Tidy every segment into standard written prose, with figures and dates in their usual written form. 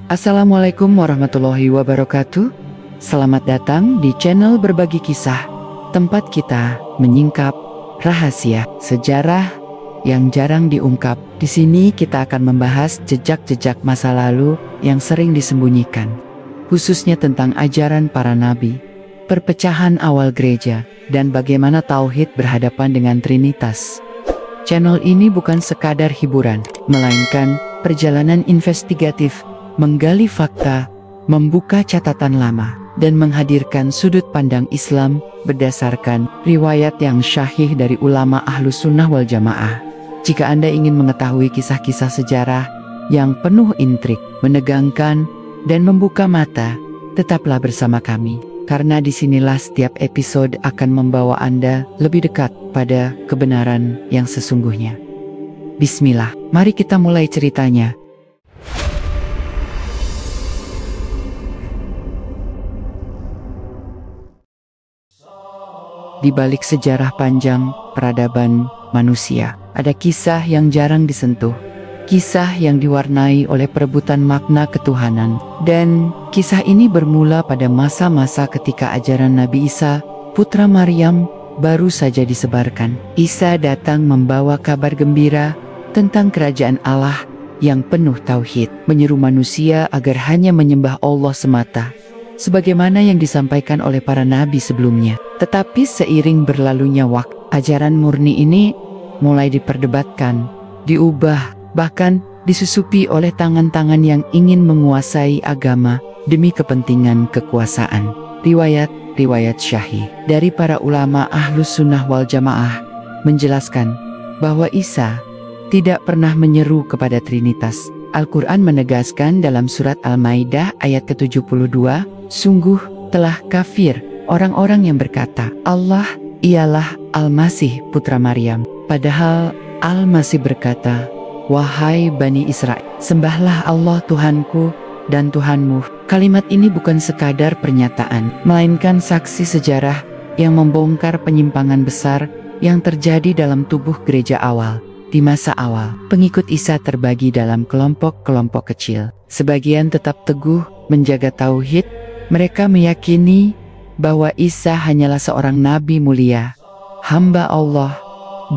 Assalamualaikum warahmatullahi wabarakatuh. Selamat datang di channel Berbagi Kisah, tempat kita menyingkap rahasia sejarah yang jarang diungkap. Di sini kita akan membahas jejak-jejak masa lalu yang sering disembunyikan, khususnya tentang ajaran para nabi, perpecahan awal gereja, dan bagaimana tauhid berhadapan dengan Trinitas. Channel ini bukan sekadar hiburan, melainkan perjalanan investigatif, menggali fakta, membuka catatan lama, dan menghadirkan sudut pandang Islam berdasarkan riwayat yang syahih dari ulama Ahlus Sunnah wal Jamaah. Jika Anda ingin mengetahui kisah-kisah sejarah yang penuh intrik, menegangkan, dan membuka mata, tetaplah bersama kami, karena disinilah setiap episode akan membawa Anda lebih dekat pada kebenaran yang sesungguhnya. Bismillah, mari kita mulai ceritanya. Di balik sejarah panjang peradaban manusia, ada kisah yang jarang disentuh. Kisah yang diwarnai oleh perebutan makna ketuhanan. Dan kisah ini bermula pada masa-masa ketika ajaran Nabi Isa, putra Maryam, baru saja disebarkan. Isa datang membawa kabar gembira tentang kerajaan Allah yang penuh tauhid, menyeru manusia agar hanya menyembah Allah semata, sebagaimana yang disampaikan oleh para nabi sebelumnya. Tetapi seiring berlalunya waktu, ajaran murni ini mulai diperdebatkan, diubah, bahkan disusupi oleh tangan-tangan yang ingin menguasai agama demi kepentingan kekuasaan. Riwayat syahih dari para ulama Ahlus Sunnah wal Jamaah menjelaskan bahwa Isa tidak pernah menyeru kepada Trinitas. Al-Quran menegaskan dalam surat Al-Maidah ayat ke-72, sungguh telah kafir orang-orang yang berkata, Allah ialah Al-Masih putra Maryam. Padahal Al-Masih berkata, wahai Bani Israel, sembahlah Allah Tuhanku dan Tuhanmu. Kalimat ini bukan sekadar pernyataan, melainkan saksi sejarah yang membongkar penyimpangan besar yang terjadi dalam tubuh gereja awal. Di masa awal, pengikut Isa terbagi dalam kelompok-kelompok kecil. Sebagian tetap teguh menjaga tauhid. Mereka meyakini bahwa Isa hanyalah seorang nabi mulia, hamba Allah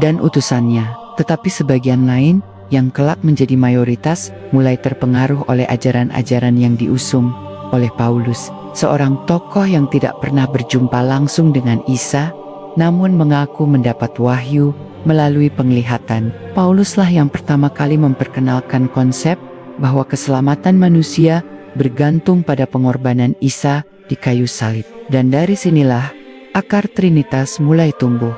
dan utusannya. Tetapi sebagian lain yang kelak menjadi mayoritas mulai terpengaruh oleh ajaran-ajaran yang diusung oleh Paulus, seorang tokoh yang tidak pernah berjumpa langsung dengan Isa, namun mengaku mendapat wahyu melalui penglihatan. Pauluslah yang pertama kali memperkenalkan konsep bahwa keselamatan manusia bergantung pada pengorbanan Isa di kayu salib. Dan dari sinilah akar Trinitas mulai tumbuh.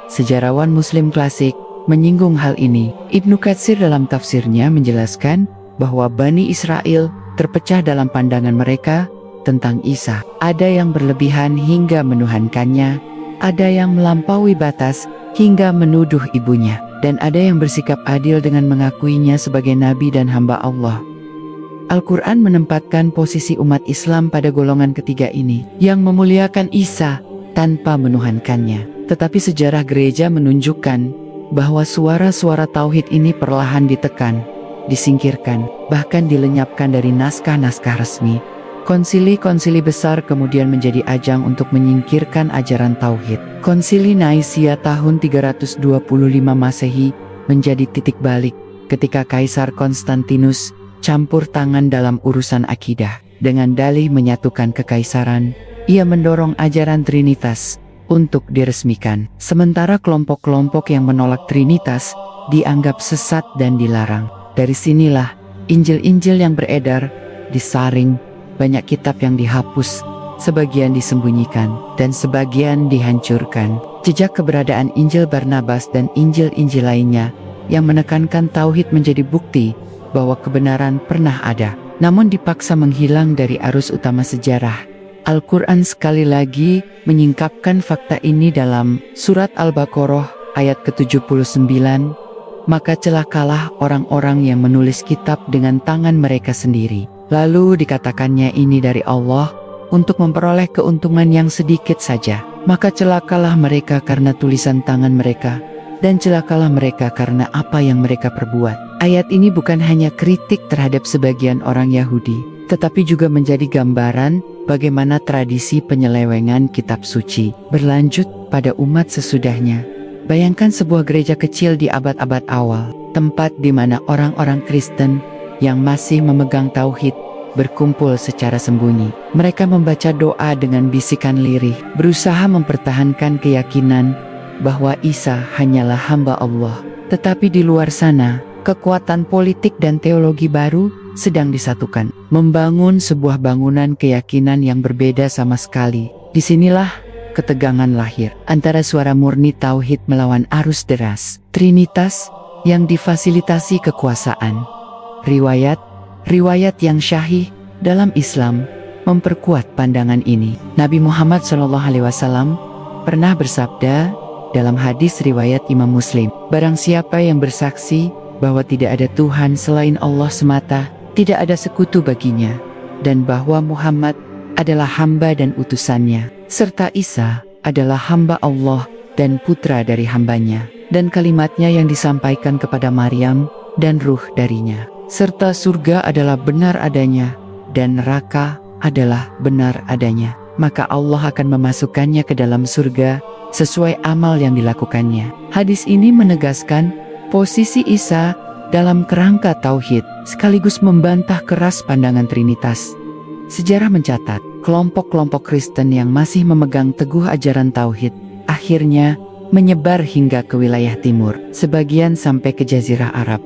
Sejarawan Muslim klasik menyinggung hal ini. Ibnu Katsir dalam tafsirnya menjelaskan bahwa Bani Israel terpecah dalam pandangan mereka tentang Isa. Ada yang berlebihan hingga menuhankannya, ada yang melampaui batas hingga menuduh ibunya, dan ada yang bersikap adil dengan mengakuinya sebagai nabi dan hamba Allah. Al-Quran menempatkan posisi umat Islam pada golongan ketiga ini, yang memuliakan Isa tanpa menuhankannya. Tetapi sejarah gereja menunjukkan bahwa suara-suara tauhid ini perlahan ditekan, disingkirkan, bahkan dilenyapkan dari naskah-naskah resmi. Konsili-konsili besar kemudian menjadi ajang untuk menyingkirkan ajaran tauhid. Konsili Naisya tahun 325 Masehi menjadi titik balik ketika Kaisar Konstantinus campur tangan dalam urusan akidah. Dengan dalih menyatukan kekaisaran, ia mendorong ajaran Trinitas untuk diresmikan. Sementara kelompok-kelompok yang menolak Trinitas dianggap sesat dan dilarang. Dari sinilah Injil-Injil yang beredar disaring, banyak kitab yang dihapus, sebagian disembunyikan, dan sebagian dihancurkan. Jejak keberadaan Injil Barnabas dan Injil-Injil lainnya yang menekankan tauhid menjadi bukti bahwa kebenaran pernah ada, namun dipaksa menghilang dari arus utama sejarah. Al-Quran sekali lagi menyingkapkan fakta ini dalam surat Al-Baqarah ayat ke-79, maka celakalah orang-orang yang menulis kitab dengan tangan mereka sendiri. Lalu dikatakannya ini dari Allah untuk memperoleh keuntungan yang sedikit saja. Maka celakalah mereka karena tulisan tangan mereka, dan celakalah mereka karena apa yang mereka perbuat. Ayat ini bukan hanya kritik terhadap sebagian orang Yahudi, tetapi juga menjadi gambaran bagaimana tradisi penyelewengan kitab suci berlanjut pada umat sesudahnya. Bayangkan sebuah gereja kecil di abad-abad awal, tempat di mana orang-orang Kristen yang masih memegang tauhid berkumpul secara sembunyi. Mereka membaca doa dengan bisikan lirih, berusaha mempertahankan keyakinan bahwa Isa hanyalah hamba Allah. Tetapi di luar sana, kekuatan politik dan teologi baru sedang disatukan, membangun sebuah bangunan keyakinan yang berbeda sama sekali. Disinilah ketegangan lahir antara suara murni tauhid melawan arus deras Trinitas yang difasilitasi kekuasaan. Riwayat yang syahih dalam Islam memperkuat pandangan ini. Nabi Muhammad SAW pernah bersabda dalam hadis riwayat Imam Muslim, "Barang siapa yang bersaksi bahwa tidak ada Tuhan selain Allah semata, tidak ada sekutu baginya, dan bahwa Muhammad adalah hamba dan utusannya, serta Isa adalah hamba Allah dan putra dari hambanya, dan kalimatnya yang disampaikan kepada Maryam dan ruh darinya, serta surga adalah benar adanya, dan neraka adalah benar adanya, maka Allah akan memasukkannya ke dalam surga sesuai amal yang dilakukannya." Hadis ini menegaskan posisi Isa dalam kerangka tauhid, sekaligus membantah keras pandangan Trinitas. Sejarah mencatat, kelompok-kelompok Kristen yang masih memegang teguh ajaran tauhid akhirnya menyebar hingga ke wilayah timur, sebagian sampai ke Jazirah Arab.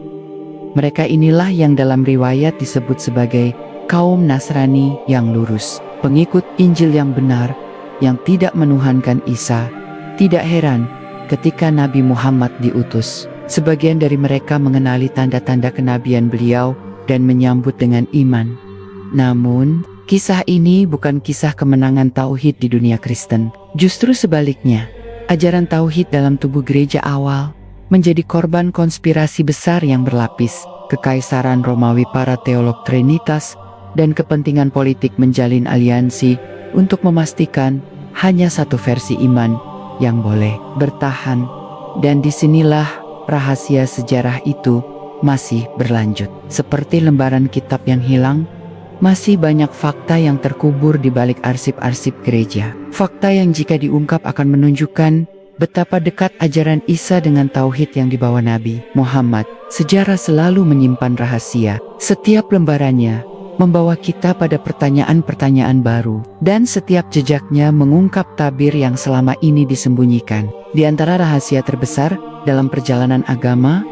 Mereka inilah yang dalam riwayat disebut sebagai kaum Nasrani yang lurus, pengikut Injil yang benar, yang tidak menuhankan Isa. Tidak heran ketika Nabi Muhammad diutus, sebagian dari mereka mengenali tanda-tanda kenabian beliau dan menyambut dengan iman. Namun, kisah ini bukan kisah kemenangan tauhid di dunia Kristen. Justru sebaliknya, ajaran tauhid dalam tubuh gereja awal menjadi korban konspirasi besar yang berlapis. Kekaisaran Romawi, para teolog Trinitas, dan kepentingan politik menjalin aliansi untuk memastikan hanya satu versi iman yang boleh bertahan. Dan disinilah rahasia sejarah itu masih berlanjut. Seperti lembaran kitab yang hilang, masih banyak fakta yang terkubur di balik arsip-arsip gereja. Fakta yang jika diungkap akan menunjukkan betapa dekat ajaran Isa dengan tauhid yang dibawa Nabi Muhammad. Sejarah selalu menyimpan rahasia. Setiap lembarannya membawa kita pada pertanyaan-pertanyaan baru, dan setiap jejaknya mengungkap tabir yang selama ini disembunyikan. Di antara rahasia terbesar dalam perjalanan agama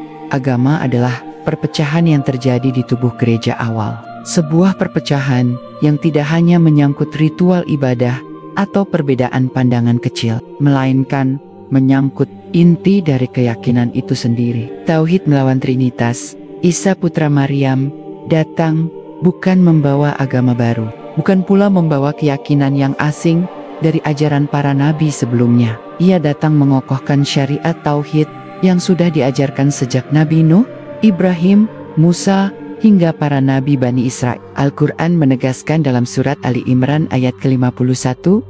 adalah perpecahan yang terjadi di tubuh gereja awal. Sebuah perpecahan yang tidak hanya menyangkut ritual ibadah atau perbedaan pandangan kecil, melainkan menyangkut inti dari keyakinan itu sendiri. Tauhid melawan Trinitas. Isa putra Maryam datang bukan membawa agama baru, bukan pula membawa keyakinan yang asing dari ajaran para nabi sebelumnya. Ia datang mengokohkan syariat tauhid yang sudah diajarkan sejak Nabi Nuh, Ibrahim, Musa, hingga para nabi Bani Israel. Al-Quran menegaskan dalam surat Ali Imran ayat ke-51,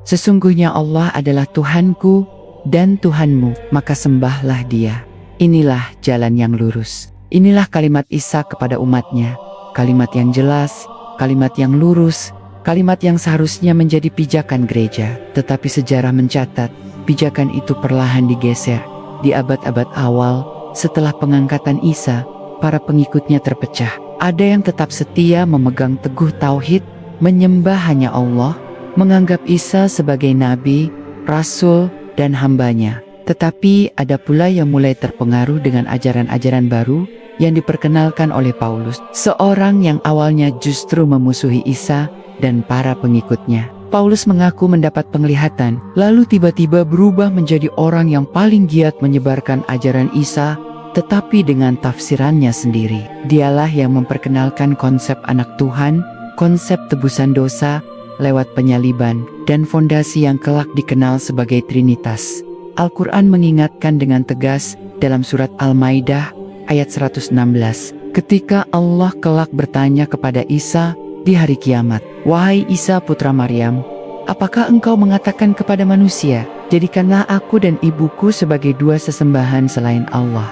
"Sesungguhnya Allah adalah Tuhanku dan Tuhanmu, maka sembahlah Dia. Inilah jalan yang lurus." Inilah kalimat Isa kepada umatnya. Kalimat yang jelas, kalimat yang lurus, kalimat yang seharusnya menjadi pijakan gereja. Tetapi sejarah mencatat, pijakan itu perlahan digeser. Di abad-abad awal, setelah pengangkatan Isa, para pengikutnya terpecah. Ada yang tetap setia memegang teguh tauhid, menyembah hanya Allah, menganggap Isa sebagai nabi, rasul, dan hambanya. Tetapi ada pula yang mulai terpengaruh dengan ajaran-ajaran baru yang diperkenalkan oleh Paulus, seorang yang awalnya justru memusuhi Isa dan para pengikutnya. Paulus mengaku mendapat penglihatan, lalu tiba-tiba berubah menjadi orang yang paling giat menyebarkan ajaran Isa, tetapi dengan tafsirannya sendiri. Dialah yang memperkenalkan konsep anak Tuhan, konsep tebusan dosa lewat penyaliban, dan fondasi yang kelak dikenal sebagai Trinitas. Al-Quran mengingatkan dengan tegas dalam surat Al-Maidah ayat 116, ketika Allah kelak bertanya kepada Isa di hari kiamat, "Wahai Isa putra Maryam, apakah engkau mengatakan kepada manusia Jadikanlah aku dan ibuku sebagai dua sesembahan selain Allah.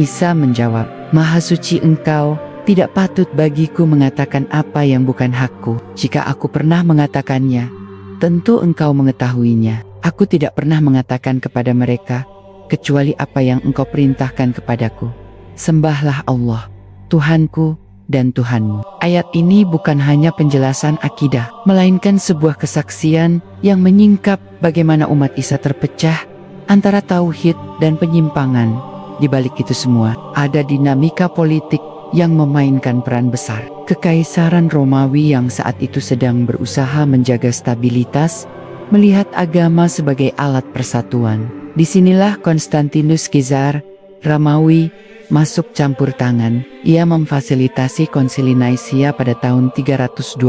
Isa menjawab, Maha suci Engkau, tidak patut bagiku mengatakan apa yang bukan hakku. Jika aku pernah mengatakannya, tentu Engkau mengetahuinya. Aku tidak pernah mengatakan kepada mereka, kecuali apa yang Engkau perintahkan kepadaku. Sembahlah Allah, Tuhanku dan Tuhanmu. Ayat ini bukan hanya penjelasan akidah, melainkan sebuah kesaksian yang menyingkap bagaimana umat Isa terpecah antara tauhid dan penyimpangan. Di balik itu semua, ada dinamika politik yang memainkan peran besar. Kekaisaran Romawi yang saat itu sedang berusaha menjaga stabilitas, melihat agama sebagai alat persatuan. Disinilah Konstantinus Kaisar Romawi masuk campur tangan. Ia memfasilitasi Konsili Nicaea pada tahun 325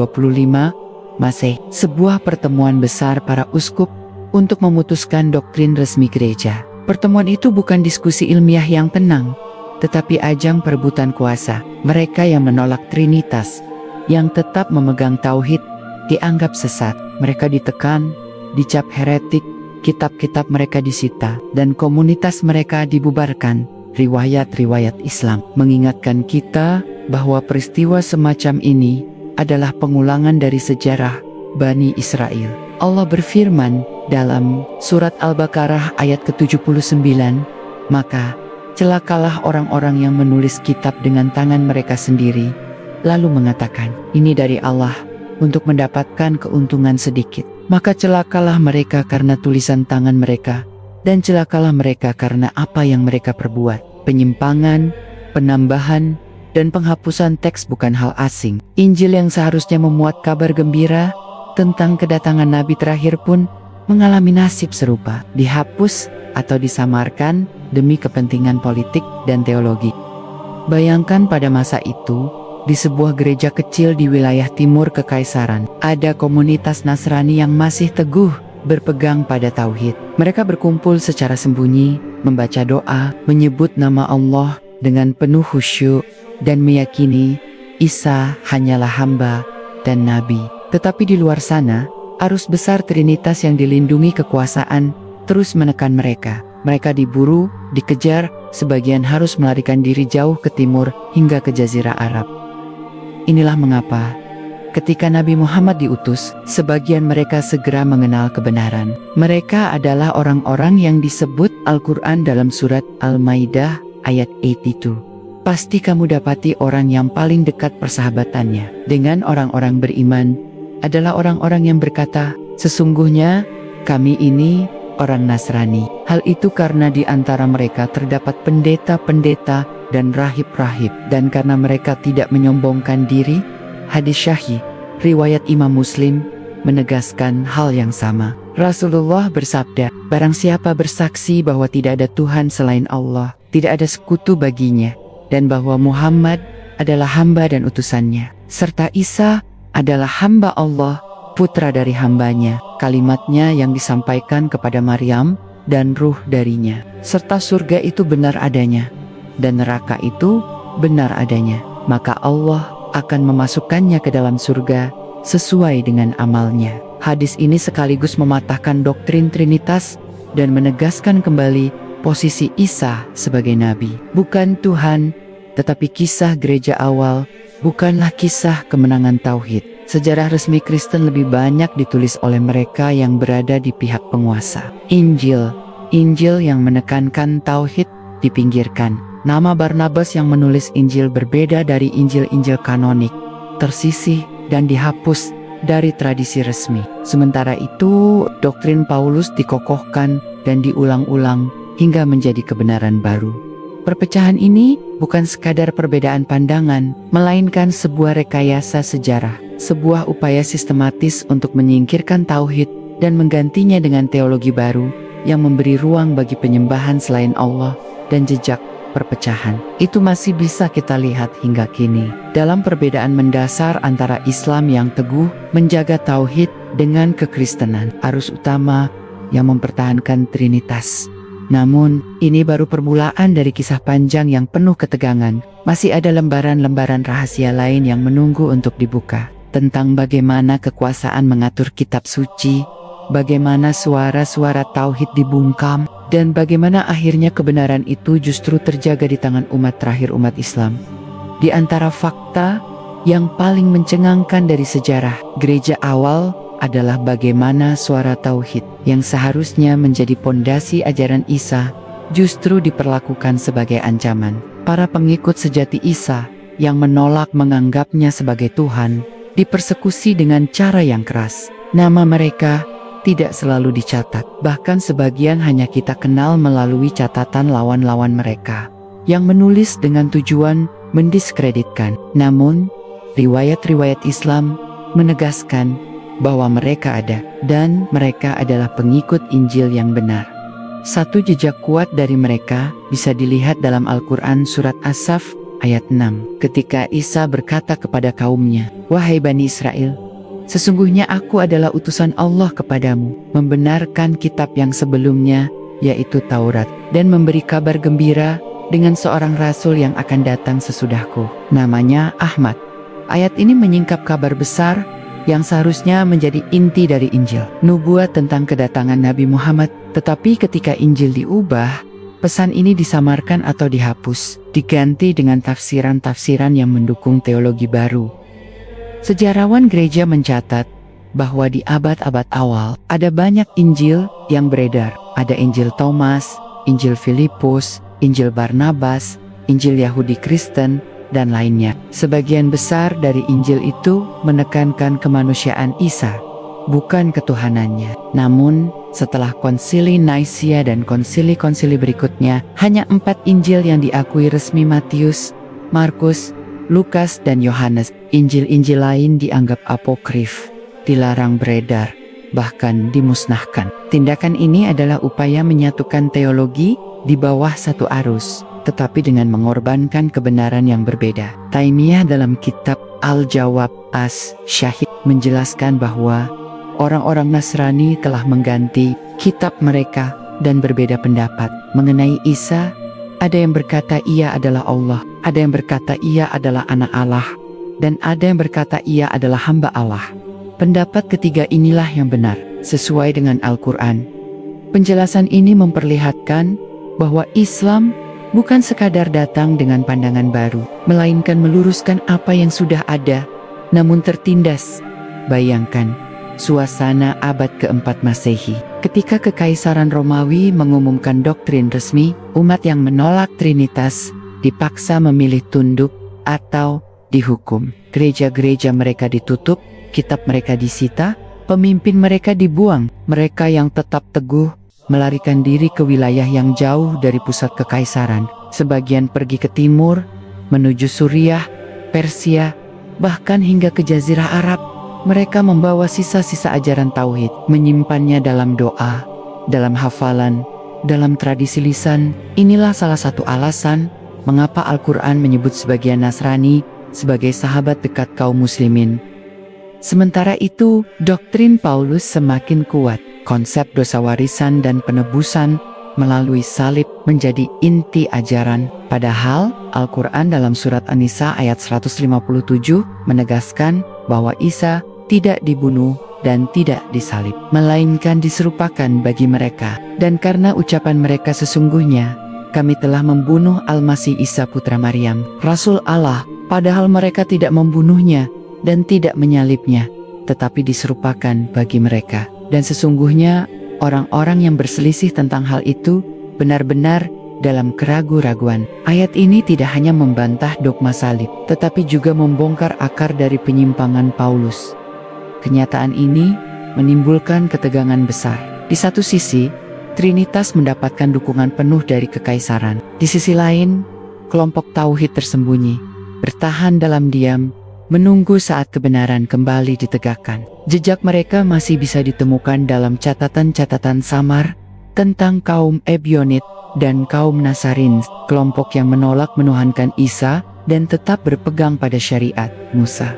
Masehi, sebuah pertemuan besar para uskup untuk memutuskan doktrin resmi gereja. Pertemuan itu bukan diskusi ilmiah yang tenang, tetapi ajang perebutan kuasa. Mereka yang menolak Trinitas, yang tetap memegang tauhid, dianggap sesat. Mereka ditekan, dicap heretik, kitab-kitab mereka disita, dan komunitas mereka dibubarkan. Riwayat-riwayat Islam mengingatkan kita bahwa peristiwa semacam ini adalah pengulangan dari sejarah Bani Israel. Allah berfirman dalam surat Al-Baqarah ayat ke-79, maka celakalah orang-orang yang menulis kitab dengan tangan mereka sendiri, lalu mengatakan, ini dari Allah, untuk mendapatkan keuntungan sedikit. Maka celakalah mereka karena tulisan tangan mereka, dan celakalah mereka karena apa yang mereka perbuat. Penyimpangan, penambahan, dan penghapusan teks bukan hal asing. Injil yang seharusnya memuat kabar gembira tentang kedatangan Nabi terakhir pun mengalami nasib serupa, dihapus atau disamarkan demi kepentingan politik dan teologi. Bayangkan pada masa itu, di sebuah gereja kecil di wilayah timur kekaisaran, ada komunitas Nasrani yang masih teguh berpegang pada tauhid. Mereka berkumpul secara sembunyi, membaca doa, menyebut nama Allah dengan penuh khusyuk, dan meyakini Isa hanyalah hamba dan nabi. Tetapi di luar sana, arus besar Trinitas yang dilindungi kekuasaan terus menekan mereka. Mereka diburu, dikejar, sebagian harus melarikan diri jauh ke timur hingga ke Jazirah Arab. Inilah mengapa ketika Nabi Muhammad diutus, sebagian mereka segera mengenal kebenaran. Mereka adalah orang-orang yang disebut Al-Quran dalam surat Al-Maidah ayat 82. Pasti kamu dapati orang yang paling dekat persahabatannya dengan orang-orang beriman adalah orang-orang yang berkata, sesungguhnya kami ini orang Nasrani. Hal itu karena di antara mereka terdapat pendeta-pendeta dan rahib-rahib, dan karena mereka tidak menyombongkan diri. Hadis Syahih, riwayat Imam Muslim, menegaskan hal yang sama. Rasulullah bersabda, barang siapa bersaksi bahwa tidak ada Tuhan selain Allah, tidak ada sekutu baginya, dan bahwa Muhammad adalah hamba dan utusannya, serta Isa adalah hamba Allah, putra dari hambanya, kalimatnya yang disampaikan kepada Maryam, dan ruh darinya, serta surga itu benar adanya, dan neraka itu benar adanya, maka Allah akan memasukkannya ke dalam surga sesuai dengan amalnya. Hadis ini sekaligus mematahkan doktrin Trinitas dan menegaskan kembali posisi Isa sebagai nabi, bukan Tuhan, tetapi kisah gereja awal bukanlah kisah kemenangan tauhid. Sejarah resmi Kristen lebih banyak ditulis oleh mereka yang berada di pihak penguasa. Injil yang menekankan tauhid dipinggirkan. Nama Barnabas yang menulis Injil berbeda dari Injil-Injil kanonik, tersisih dan dihapus dari tradisi resmi. Sementara itu, doktrin Paulus dikokohkan dan diulang-ulang hingga menjadi kebenaran baru. Perpecahan ini bukan sekadar perbedaan pandangan, melainkan sebuah rekayasa sejarah, sebuah upaya sistematis untuk menyingkirkan tauhid dan menggantinya dengan teologi baru yang memberi ruang bagi penyembahan selain Allah, dan jejak perpecahan itu masih bisa kita lihat hingga kini dalam perbedaan mendasar antara Islam yang teguh menjaga tauhid dengan kekristenan, arus utama yang mempertahankan Trinitas. Namun, ini baru permulaan dari kisah panjang yang penuh ketegangan. Masih ada lembaran-lembaran rahasia lain yang menunggu untuk dibuka, tentang bagaimana kekuasaan mengatur kitab suci bagaimana suara-suara tauhid dibungkam, dan bagaimana akhirnya kebenaran itu justru terjaga di tangan umat terakhir umat Islam. Di antara fakta yang paling mencengangkan dari sejarah gereja awal adalah bagaimana suara tauhid yang seharusnya menjadi pondasi ajaran Isa justru diperlakukan sebagai ancaman. Para pengikut sejati Isa yang menolak menganggapnya sebagai Tuhan dipersekusi dengan cara yang keras. Nama mereka tidak selalu dicatat, bahkan sebagian hanya kita kenal melalui catatan lawan-lawan mereka yang menulis dengan tujuan mendiskreditkan. Namun, riwayat-riwayat Islam menegaskan bahwa mereka ada, dan mereka adalah pengikut Injil yang benar. Satu jejak kuat dari mereka bisa dilihat dalam Al-Quran surat As-Saff ayat 6. Ketika Isa berkata kepada kaumnya, "Wahai Bani Israel, sesungguhnya aku adalah utusan Allah kepadamu, membenarkan kitab yang sebelumnya, yaitu Taurat, dan memberi kabar gembira dengan seorang rasul yang akan datang sesudahku. Namanya Ahmad." Ayat ini menyingkap kabar besar yang seharusnya menjadi inti dari Injil, nubuat tentang kedatangan Nabi Muhammad. Tetapi ketika Injil diubah, pesan ini disamarkan atau dihapus, diganti dengan tafsiran-tafsiran yang mendukung teologi baru. Sejarawan gereja mencatat bahwa di abad-abad awal ada banyak Injil yang beredar. Ada Injil Thomas, Injil Filipus, Injil Barnabas, Injil Yahudi Kristen, dan lainnya. Sebagian besar dari Injil itu menekankan kemanusiaan Isa, bukan ketuhanannya. Namun, setelah konsili Naisea dan konsili-konsili berikutnya, hanya 4 Injil yang diakui resmi: Matius, Markus, Lukas, dan Yohanes. Injil-Injil lain dianggap apokrif, dilarang beredar, bahkan dimusnahkan. Tindakan ini adalah upaya menyatukan teologi di bawah satu arus, tetapi dengan mengorbankan kebenaran yang berbeda. Taimiyah dalam kitab Al-Jawab As-Syahid menjelaskan bahwa orang-orang Nasrani telah mengganti kitab mereka dan berbeda pendapat mengenai Isa. Ada yang berkata ia adalah Allah, ada yang berkata ia adalah anak Allah, dan ada yang berkata ia adalah hamba Allah. Pendapat ketiga inilah yang benar, sesuai dengan Al-Quran. Penjelasan ini memperlihatkan bahwa Islam bukan sekadar datang dengan pandangan baru, melainkan meluruskan apa yang sudah ada, namun tertindas. Bayangkan suasana abad keempat Masehi, ketika Kekaisaran Romawi mengumumkan doktrin resmi, umat yang menolak Trinitas dipaksa memilih tunduk atau dihukum. Gereja-gereja mereka ditutup, kitab mereka disita, pemimpin mereka dibuang. Mereka yang tetap teguh melarikan diri ke wilayah yang jauh dari pusat kekaisaran. Sebagian pergi ke timur, menuju Suriah, Persia, bahkan hingga ke Jazirah Arab. Mereka membawa sisa-sisa ajaran tauhid, menyimpannya dalam doa, dalam hafalan, dalam tradisi lisan. Inilah salah satu alasan mengapa Al-Quran menyebut sebagian Nasrani sebagai sahabat dekat kaum muslimin. Sementara itu, doktrin Paulus semakin kuat. Konsep dosa warisan dan penebusan melalui salib menjadi inti ajaran. Padahal Al-Quran dalam surat An-Nisa ayat 157 menegaskan bahwa Isa tidak dibunuh dan tidak disalib, melainkan diserupakan bagi mereka. Dan karena ucapan mereka sesungguhnya, kami telah membunuh Al-Masih Isa putra Maryam, Rasul Allah, padahal mereka tidak membunuhnya dan tidak menyalibnya, tetapi diserupakan bagi mereka. Dan sesungguhnya orang-orang yang berselisih tentang hal itu benar-benar dalam keraguan-raguan. Ayat ini tidak hanya membantah dogma salib, tetapi juga membongkar akar dari penyimpangan Paulus. Kenyataan ini menimbulkan ketegangan besar. Di satu sisi, Trinitas mendapatkan dukungan penuh dari kekaisaran. Di sisi lain, kelompok tauhid tersembunyi, bertahan dalam diam, menunggu saat kebenaran kembali ditegakkan. Jejak mereka masih bisa ditemukan dalam catatan-catatan samar tentang kaum Ebionit dan kaum Nasarin, kelompok yang menolak menuhankan Isa dan tetap berpegang pada syariat Musa.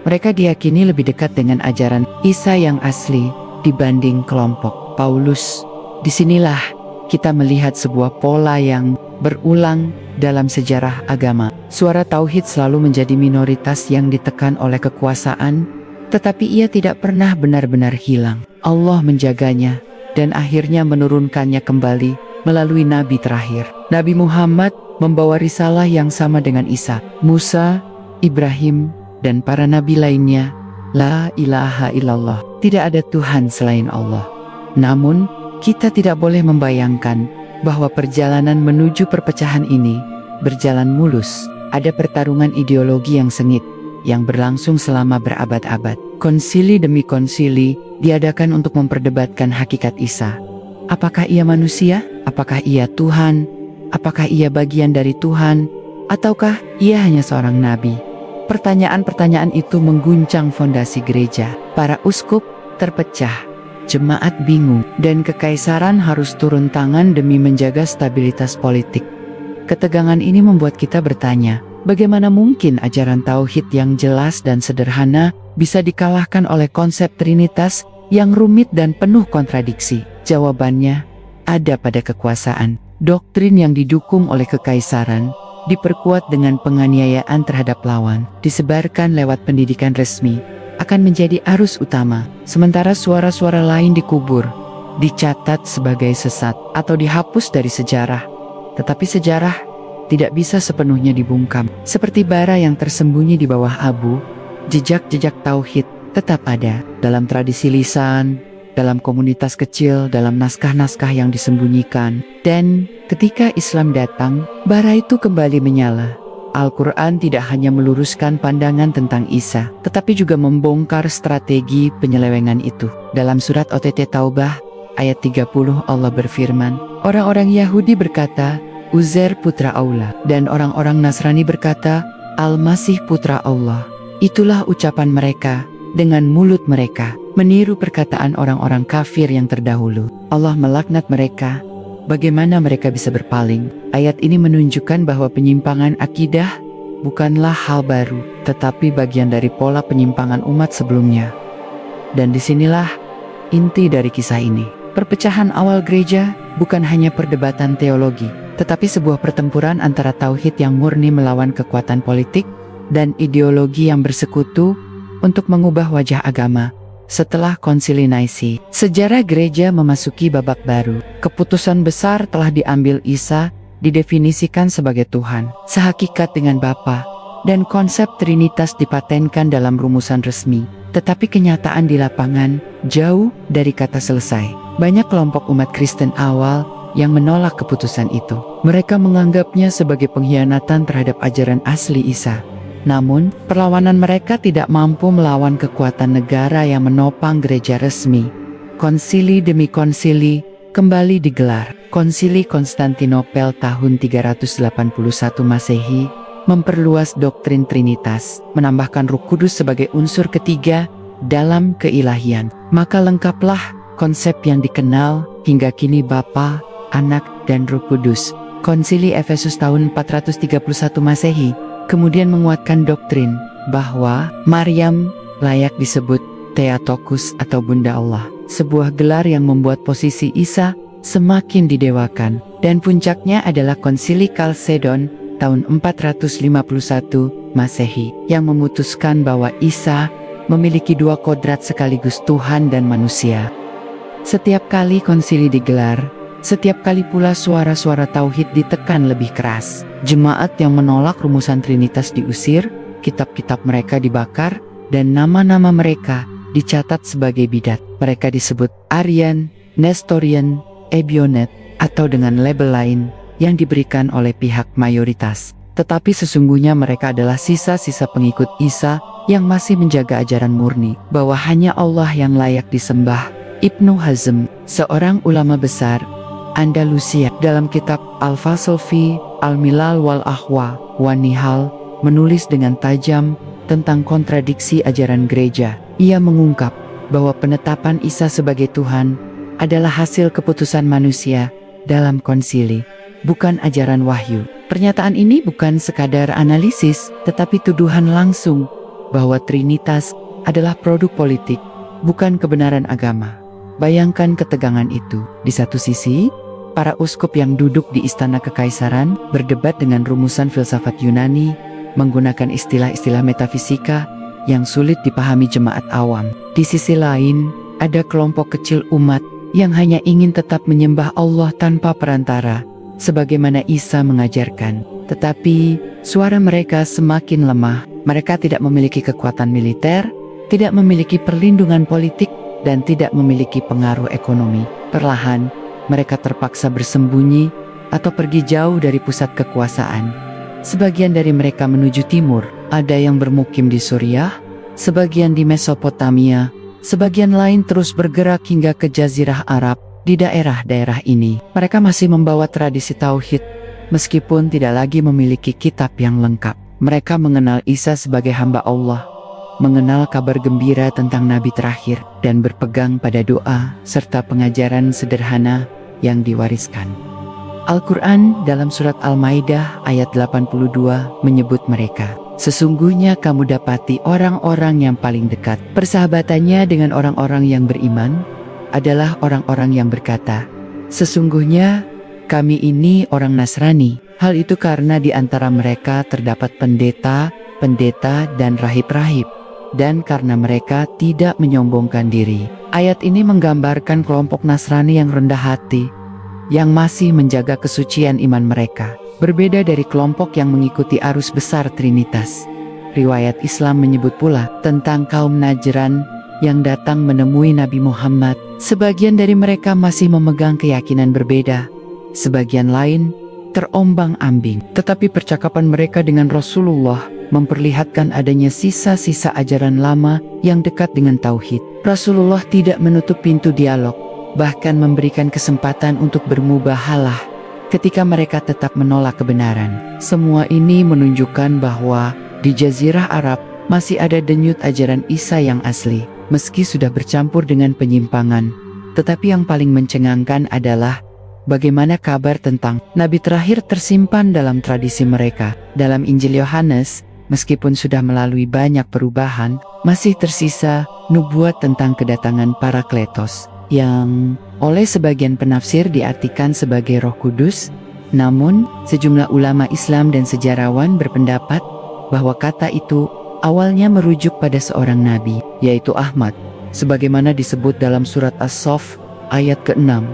Mereka diyakini lebih dekat dengan ajaran Isa yang asli dibanding kelompok Paulus. Disinilah kita melihat sebuah pola yang berulang dalam sejarah agama. Suara tauhid selalu menjadi minoritas yang ditekan oleh kekuasaan, tetapi ia tidak pernah benar-benar hilang. Allah menjaganya, dan akhirnya menurunkannya kembali melalui Nabi terakhir. Nabi Muhammad membawa risalah yang sama dengan Isa, Musa, Ibrahim, dan para nabi lainnya. La ilaha illallah, tidak ada Tuhan selain Allah. Namun, kita tidak boleh membayangkan bahwa perjalanan menuju perpecahan ini berjalan mulus. Ada pertarungan ideologi yang sengit, yang berlangsung selama berabad-abad. Konsili demi konsili diadakan untuk memperdebatkan hakikat Isa. Apakah ia manusia? Apakah ia Tuhan? Apakah ia bagian dari Tuhan? Ataukah ia hanya seorang nabi? Pertanyaan-pertanyaan itu mengguncang fondasi gereja. Para uskup terpecah, jemaat bingung, dan kekaisaran harus turun tangan demi menjaga stabilitas politik. Ketegangan ini membuat kita bertanya, bagaimana mungkin ajaran tauhid yang jelas dan sederhana bisa dikalahkan oleh konsep Trinitas yang rumit dan penuh kontradiksi? Jawabannya ada pada kekuasaan. Doktrin yang didukung oleh kekaisaran diperkuat dengan penganiayaan terhadap lawan, disebarkan lewat pendidikan resmi, akan menjadi arus utama, sementara suara-suara lain dikubur, dicatat sebagai sesat, atau dihapus dari sejarah. Tetapi sejarah tidak bisa sepenuhnya dibungkam. Seperti bara yang tersembunyi di bawah abu, jejak-jejak tauhid tetap ada dalam tradisi lisan, dalam komunitas kecil, dalam naskah-naskah yang disembunyikan. Dan ketika Islam datang, bara itu kembali menyala. Al-Quran tidak hanya meluruskan pandangan tentang Isa, tetapi juga membongkar strategi penyelewengan itu. Dalam surat OTT Taubah, ayat 30 Allah berfirman, orang-orang Yahudi berkata, Uzair putra Allah, dan orang-orang Nasrani berkata, Al-Masih putra Allah. Itulah ucapan mereka dengan mulut mereka, meniru perkataan orang-orang kafir yang terdahulu. Allah melaknat mereka. Bagaimana mereka bisa berpaling? Ayat ini menunjukkan bahwa penyimpangan akidah bukanlah hal baru, tetapi bagian dari pola penyimpangan umat sebelumnya. Dan disinilah inti dari kisah ini. Perpecahan awal gereja bukan hanya perdebatan teologi, tetapi sebuah pertempuran antara tauhid yang murni melawan kekuatan politik dan ideologi yang bersekutu untuk mengubah wajah agama. Setelah Konsili Naisi, sejarah gereja memasuki babak baru. Keputusan besar telah diambil. Isa didefinisikan sebagai Tuhan, sehakikat dengan Bapa, dan konsep Trinitas dipatenkan dalam rumusan resmi. Tetapi kenyataan di lapangan jauh dari kata selesai. Banyak kelompok umat Kristen awal yang menolak keputusan itu. Mereka menganggapnya sebagai pengkhianatan terhadap ajaran asli Isa. Namun, perlawanan mereka tidak mampu melawan kekuatan negara yang menopang gereja resmi. Konsili demi konsili kembali digelar. Konsili Konstantinopel tahun 381 Masehi memperluas doktrin Trinitas, menambahkan Roh Kudus sebagai unsur ketiga dalam keilahian. Maka lengkaplah konsep yang dikenal hingga kini Bapa, Anak, dan Roh Kudus. Konsili Efesus tahun 431 Masehi kemudian menguatkan doktrin bahwa Maryam layak disebut Theotokos atau Bunda Allah, sebuah gelar yang membuat posisi Isa semakin didewakan. Dan puncaknya adalah Konsili Kalsedon tahun 451 Masehi yang memutuskan bahwa Isa memiliki dua kodrat sekaligus Tuhan dan manusia. Setiap kali konsili digelar, setiap kali pula suara-suara tauhid ditekan lebih keras. Jemaat yang menolak rumusan Trinitas diusir, kitab-kitab mereka dibakar, dan nama-nama mereka dicatat sebagai bidat. Mereka disebut Arian, Nestorian, Ebionet, atau dengan label lain yang diberikan oleh pihak mayoritas. Tetapi sesungguhnya mereka adalah sisa-sisa pengikut Isa yang masih menjaga ajaran murni bahwa hanya Allah yang layak disembah. Ibnu Hazm, seorang ulama besar Andalusia, dalam kitab Al-Fasl fi Al-Milal wal Ahwa wa Nihal, menulis dengan tajam tentang kontradiksi ajaran gereja. Ia mengungkap bahwa penetapan Isa sebagai Tuhan adalah hasil keputusan manusia dalam konsili, bukan ajaran wahyu. Pernyataan ini bukan sekadar analisis, tetapi tuduhan langsung bahwa Trinitas adalah produk politik, bukan kebenaran agama. Bayangkan ketegangan itu. Di satu sisi, para uskup yang duduk di istana kekaisaran berdebat dengan rumusan filsafat Yunani, menggunakan istilah-istilah metafisika yang sulit dipahami jemaat awam. Di sisi lain, Ada kelompok kecil umat yang hanya ingin tetap menyembah Allah tanpa perantara, sebagaimana Isa mengajarkan. Tetapi suara mereka semakin lemah. Mereka tidak memiliki kekuatan militer, tidak memiliki perlindungan politik, dan tidak memiliki pengaruh ekonomi. Perlahan, mereka terpaksa bersembunyi atau pergi jauh dari pusat kekuasaan. Sebagian dari mereka menuju timur, ada yang bermukim di Suriah, sebagian di Mesopotamia, sebagian lain terus bergerak hingga ke Jazirah Arab. Di daerah-daerah ini, mereka masih membawa tradisi tauhid, meskipun tidak lagi memiliki kitab yang lengkap. Mereka mengenal Isa sebagai hamba Allah, mengenal kabar gembira tentang Nabi terakhir, dan berpegang pada doa serta pengajaran sederhana yang diwariskan. Al-Quran dalam surat Al-Maidah ayat 82 menyebut mereka. Sesungguhnya kamu dapati orang-orang yang paling dekat. Persahabatannya dengan orang-orang yang beriman adalah orang-orang yang berkata, sesungguhnya kami ini orang Nasrani. Hal itu karena di antara mereka terdapat pendeta, dan rahib-rahib, dan karena mereka tidak menyombongkan diri. Ayat ini menggambarkan kelompok Nasrani yang rendah hati, yang masih menjaga kesucian iman mereka. Berbeda dari kelompok yang mengikuti arus besar Trinitas. Riwayat Islam menyebut pula tentang kaum Najran yang datang menemui Nabi Muhammad. Sebagian dari mereka masih memegang keyakinan berbeda, sebagian lain terombang-ambing. Tetapi percakapan mereka dengan Rasulullah memperlihatkan adanya sisa-sisa ajaran lama yang dekat dengan tauhid. Rasulullah tidak menutup pintu dialog, bahkan memberikan kesempatan untuk bermubahalah ketika mereka tetap menolak kebenaran. Semua ini menunjukkan bahwa di Jazirah Arab masih ada denyut ajaran Isa yang asli, meski sudah bercampur dengan penyimpangan. Tetapi yang paling mencengangkan adalah bagaimana kabar tentang Nabi terakhir tersimpan dalam tradisi mereka. Dalam Injil Yohanes, meskipun sudah melalui banyak perubahan, masih tersisa nubuat tentang kedatangan Parakletos, yang oleh sebagian penafsir diartikan sebagai Roh Kudus. Namun, sejumlah ulama Islam dan sejarawan berpendapat bahwa kata itu awalnya merujuk pada seorang nabi, yaitu Ahmad, sebagaimana disebut dalam surat As-Saff ayat ke-6.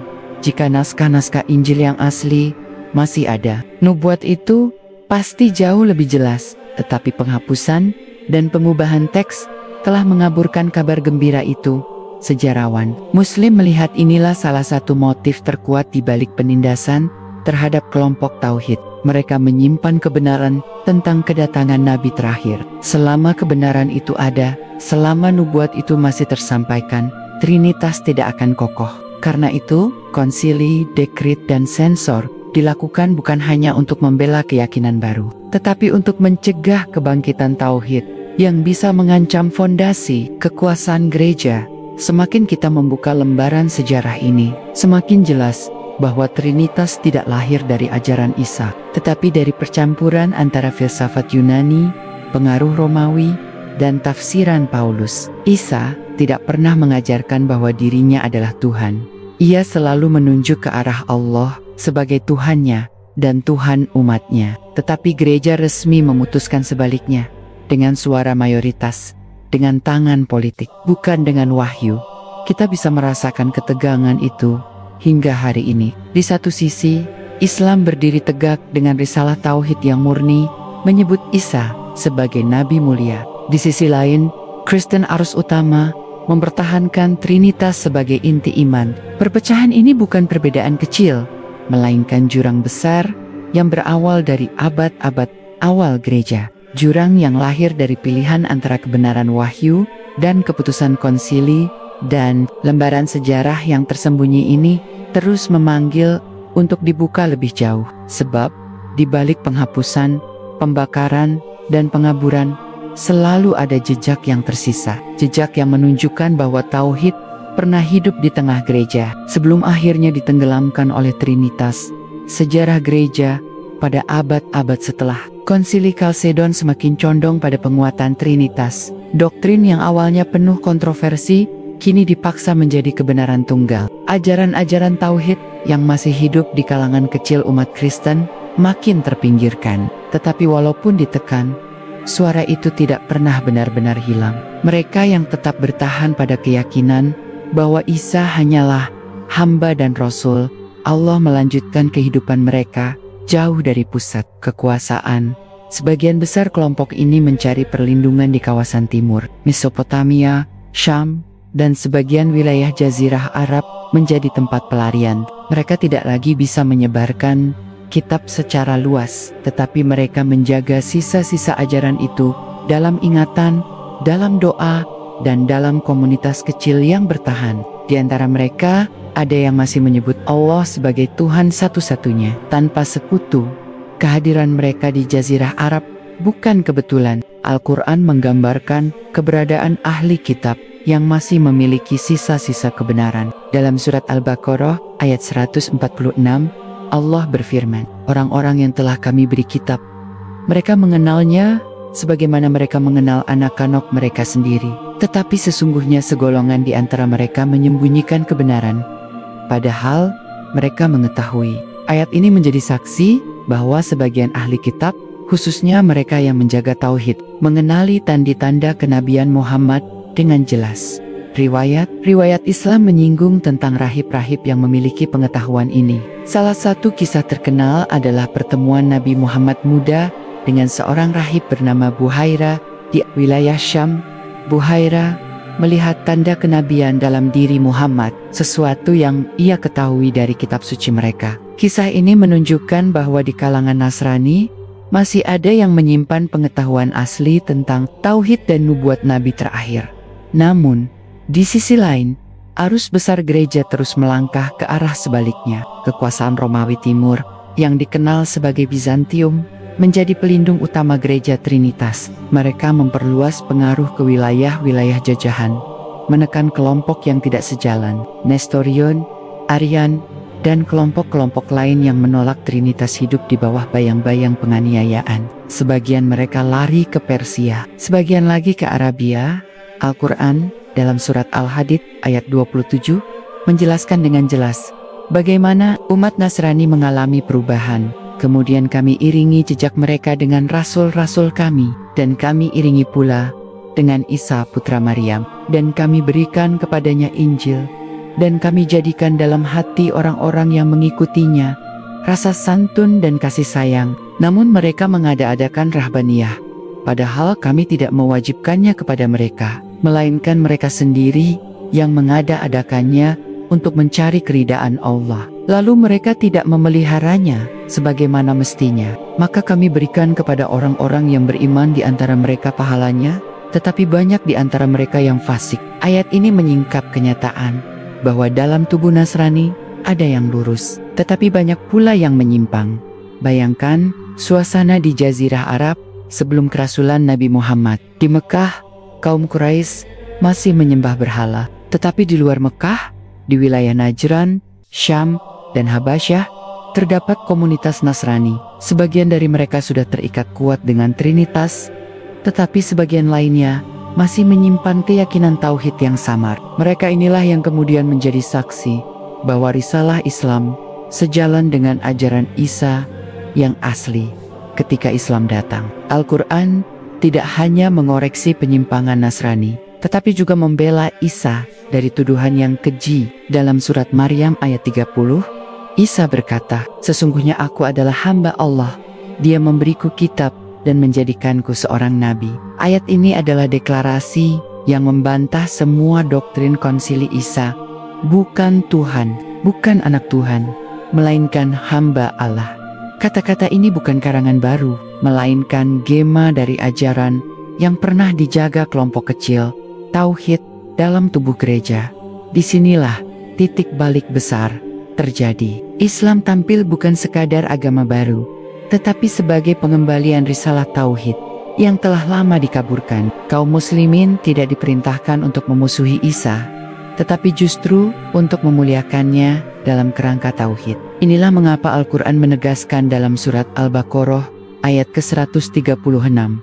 Jika naskah-naskah Injil yang asli masih ada, nubuat itu pasti jauh lebih jelas, tetapi penghapusan dan pengubahan teks telah mengaburkan kabar gembira itu. Sejarawan Muslim melihat inilah salah satu motif terkuat di balik penindasan terhadap kelompok tauhid. Mereka menyimpan kebenaran tentang kedatangan Nabi terakhir. Selama kebenaran itu ada, selama nubuat itu masih tersampaikan, Trinitas tidak akan kokoh. Karena itu, konsili, dekrit, dan sensor dilakukan bukan hanya untuk membela keyakinan baru, tetapi untuk mencegah kebangkitan tauhid yang bisa mengancam fondasi kekuasaan gereja. Semakin kita membuka lembaran sejarah ini, semakin jelas bahwa Trinitas tidak lahir dari ajaran Isa, tetapi dari percampuran antara filsafat Yunani, pengaruh Romawi, dan tafsiran Paulus. Isa tidak pernah mengajarkan bahwa dirinya adalah Tuhan. Ia selalu menunjuk ke arah Allah sebagai Tuhannya dan Tuhan umatnya. Tetapi gereja resmi memutuskan sebaliknya, dengan suara mayoritas, dengan tangan politik, bukan dengan wahyu. Kita bisa merasakan ketegangan itu hingga hari ini. Di satu sisi, Islam berdiri tegak dengan risalah tauhid yang murni, menyebut Isa sebagai nabi mulia. Di sisi lain, Kristen arus utama mempertahankan Trinitas sebagai inti iman. Perpecahan ini bukan perbedaan kecil, melainkan jurang besar yang berawal dari abad-abad awal gereja. Jurang yang lahir dari pilihan antara kebenaran wahyu dan keputusan konsili, dan lembaran sejarah yang tersembunyi ini terus memanggil untuk dibuka lebih jauh. Sebab, di balik penghapusan, pembakaran, dan pengaburan, selalu ada jejak yang tersisa. Jejak yang menunjukkan bahwa tauhid pernah hidup di tengah gereja, sebelum akhirnya ditenggelamkan oleh Trinitas. Sejarah gereja pada abad-abad setelah Konsili Kalsedon semakin condong pada penguatan Trinitas. Doktrin yang awalnya penuh kontroversi, kini dipaksa menjadi kebenaran tunggal. Ajaran-ajaran tauhid yang masih hidup di kalangan kecil umat Kristen makin terpinggirkan. Tetapi walaupun ditekan, suara itu tidak pernah benar-benar hilang. Mereka yang tetap bertahan pada keyakinan bahwa Isa hanyalah hamba dan rasul. Allah melanjutkan kehidupan mereka jauh dari pusat kekuasaan. Sebagian besar kelompok ini mencari perlindungan di kawasan timur, Mesopotamia, Syam, dan sebagian wilayah Jazirah Arab menjadi tempat pelarian. Mereka tidak lagi bisa menyebarkan kitab secara luas, tetapi mereka menjaga sisa-sisa ajaran itu dalam ingatan, dalam doa, dan dalam komunitas kecil yang bertahan. Di antara mereka, ada yang masih menyebut Allah sebagai Tuhan satu-satunya, tanpa sekutu. Kehadiran mereka di Jazirah Arab bukan kebetulan. Al-Quran menggambarkan keberadaan ahli kitab yang masih memiliki sisa-sisa kebenaran. Dalam surat Al-Baqarah ayat 146, Allah berfirman, orang-orang yang telah kami beri kitab, mereka mengenalnya sebagaimana mereka mengenal anak-anak mereka sendiri. Tetapi sesungguhnya segolongan di antara mereka menyembunyikan kebenaran, padahal mereka mengetahui. Ayat ini menjadi saksi bahwa sebagian ahli kitab, khususnya mereka yang menjaga tauhid, mengenali tanda-tanda kenabian Muhammad dengan jelas. Riwayat Islam menyinggung tentang rahib-rahib yang memiliki pengetahuan ini. Salah satu kisah terkenal adalah pertemuan Nabi Muhammad muda dengan seorang rahib bernama Buhaira di wilayah Syam. Buhaira melihat tanda kenabian dalam diri Muhammad, sesuatu yang ia ketahui dari kitab suci mereka. Kisah ini menunjukkan bahwa di kalangan Nasrani masih ada yang menyimpan pengetahuan asli tentang tauhid dan nubuat nabi terakhir. Namun, di sisi lain, arus besar gereja terus melangkah ke arah sebaliknya. Kekuasaan Romawi Timur, yang dikenal sebagai Bizantium, menjadi pelindung utama gereja Trinitas. Mereka memperluas pengaruh ke wilayah-wilayah jajahan, menekan kelompok yang tidak sejalan, Nestorion, Arian, dan kelompok-kelompok lain yang menolak Trinitas hidup di bawah bayang-bayang penganiayaan. Sebagian mereka lari ke Persia, sebagian lagi ke Arabia. Al-Quran dalam surat Al-Hadid ayat 27 menjelaskan dengan jelas bagaimana umat Nasrani mengalami perubahan. Kemudian kami iringi jejak mereka dengan rasul-rasul kami, dan kami iringi pula dengan Isa putra Maryam, dan kami berikan kepadanya Injil, dan kami jadikan dalam hati orang-orang yang mengikutinya rasa santun dan kasih sayang. Namun mereka mengada-adakan rahbaniyah, padahal kami tidak mewajibkannya kepada mereka, melainkan mereka sendiri yang mengada-adakannya untuk mencari keridaan Allah. Lalu mereka tidak memeliharanya sebagaimana mestinya. Maka kami berikan kepada orang-orang yang beriman di antara mereka pahalanya, tetapi banyak di antara mereka yang fasik. Ayat ini menyingkap kenyataan bahwa dalam tubuh Nasrani ada yang lurus, tetapi banyak pula yang menyimpang. Bayangkan suasana di Jazirah Arab sebelum kerasulan Nabi Muhammad. Di Mekah, kaum Quraisy masih menyembah berhala, tetapi di luar Mekah, di wilayah Najran, Syam, dan Habasyah, terdapat komunitas Nasrani. Sebagian dari mereka sudah terikat kuat dengan Trinitas, tetapi sebagian lainnya masih menyimpan keyakinan tauhid yang samar. Mereka inilah yang kemudian menjadi saksi bahwa risalah Islam sejalan dengan ajaran Isa yang asli ketika Islam datang. Al-Quran tidak hanya mengoreksi penyimpangan Nasrani, tetapi juga membela Isa dari tuduhan yang keji. Dalam surat Maryam ayat 30, Isa berkata, "Sesungguhnya aku adalah hamba Allah. Dia memberiku kitab dan menjadikanku seorang nabi." Ayat ini adalah deklarasi yang membantah semua doktrin konsili Isa. Bukan Tuhan, bukan anak Tuhan, melainkan hamba Allah. Kata-kata ini bukan karangan baru, melainkan gema dari ajaran yang pernah dijaga kelompok kecil, tauhid dalam tubuh gereja. Disinilah titik balik besar terjadi. Islam tampil bukan sekadar agama baru, tetapi sebagai pengembalian risalah tauhid yang telah lama dikaburkan. Kaum muslimin tidak diperintahkan untuk memusuhi Isa, tetapi justru untuk memuliakannya dalam kerangka tauhid. Inilah mengapa Al-Quran menegaskan dalam surat Al-Baqarah ayat ke-136,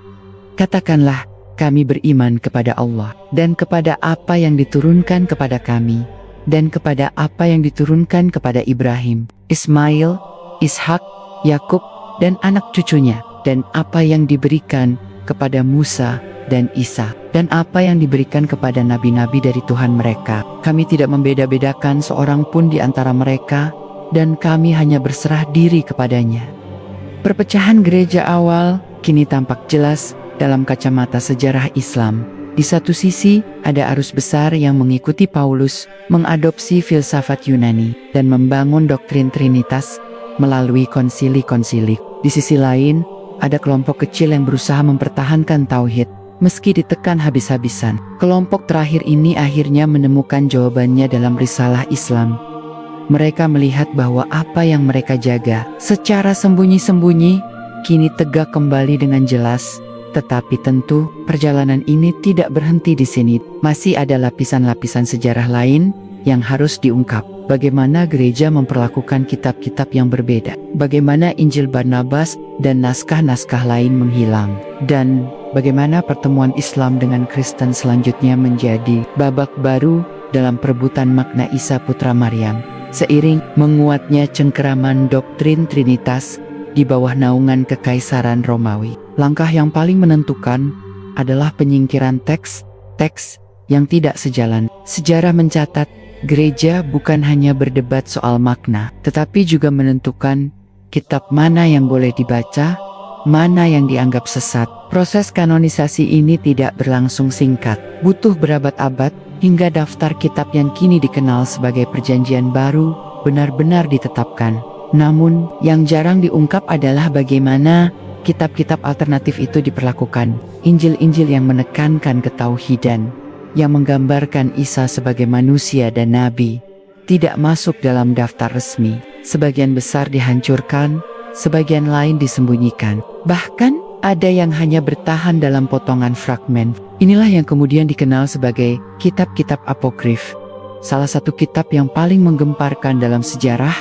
"Katakanlah, kami beriman kepada Allah dan kepada apa yang diturunkan kepada kami, dan kepada apa yang diturunkan kepada Ibrahim, Ismail, Ishak, Yakub, dan anak cucunya, dan apa yang diberikan kepada Musa dan Isa, dan apa yang diberikan kepada nabi-nabi dari Tuhan mereka. Kami tidak membeda-bedakan seorang pun di antara mereka, dan kami hanya berserah diri kepadanya. Perpecahan gereja awal kini tampak jelas dalam kacamata sejarah Islam. Di satu sisi, ada arus besar yang mengikuti Paulus, mengadopsi filsafat Yunani, dan membangun doktrin Trinitas melalui konsili-konsili. Di sisi lain, ada kelompok kecil yang berusaha mempertahankan tauhid, meski ditekan habis-habisan. Kelompok terakhir ini akhirnya menemukan jawabannya dalam risalah Islam. Mereka melihat bahwa apa yang mereka jaga secara sembunyi-sembunyi, kini tegak kembali dengan jelas. Tetapi tentu, perjalanan ini tidak berhenti di sini. Masih ada lapisan-lapisan sejarah lain yang harus diungkap. Bagaimana gereja memperlakukan kitab-kitab yang berbeda. Bagaimana Injil Barnabas dan naskah-naskah lain menghilang. Dan bagaimana pertemuan Islam dengan Kristen selanjutnya menjadi babak baru dalam perebutan makna Isa Putra Maryam. Seiring menguatnya cengkeraman doktrin Trinitas di bawah naungan Kekaisaran Romawi. Langkah yang paling menentukan adalah penyingkiran teks yang tidak sejalan. Sejarah mencatat, gereja bukan hanya berdebat soal makna, tetapi juga menentukan kitab mana yang boleh dibaca, mana yang dianggap sesat. Proses kanonisasi ini tidak berlangsung singkat, butuh berabad-abad, hingga daftar kitab yang kini dikenal sebagai Perjanjian Baru benar-benar ditetapkan. Namun, yang jarang diungkap adalah bagaimana kitab-kitab alternatif itu diperlakukan. Injil-Injil yang menekankan ketauhidan, yang menggambarkan Isa sebagai manusia dan nabi, tidak masuk dalam daftar resmi. Sebagian besar dihancurkan, sebagian lain disembunyikan. Bahkan, ada yang hanya bertahan dalam potongan fragmen. Inilah yang kemudian dikenal sebagai kitab-kitab apokrif. Salah satu kitab yang paling menggemparkan dalam sejarah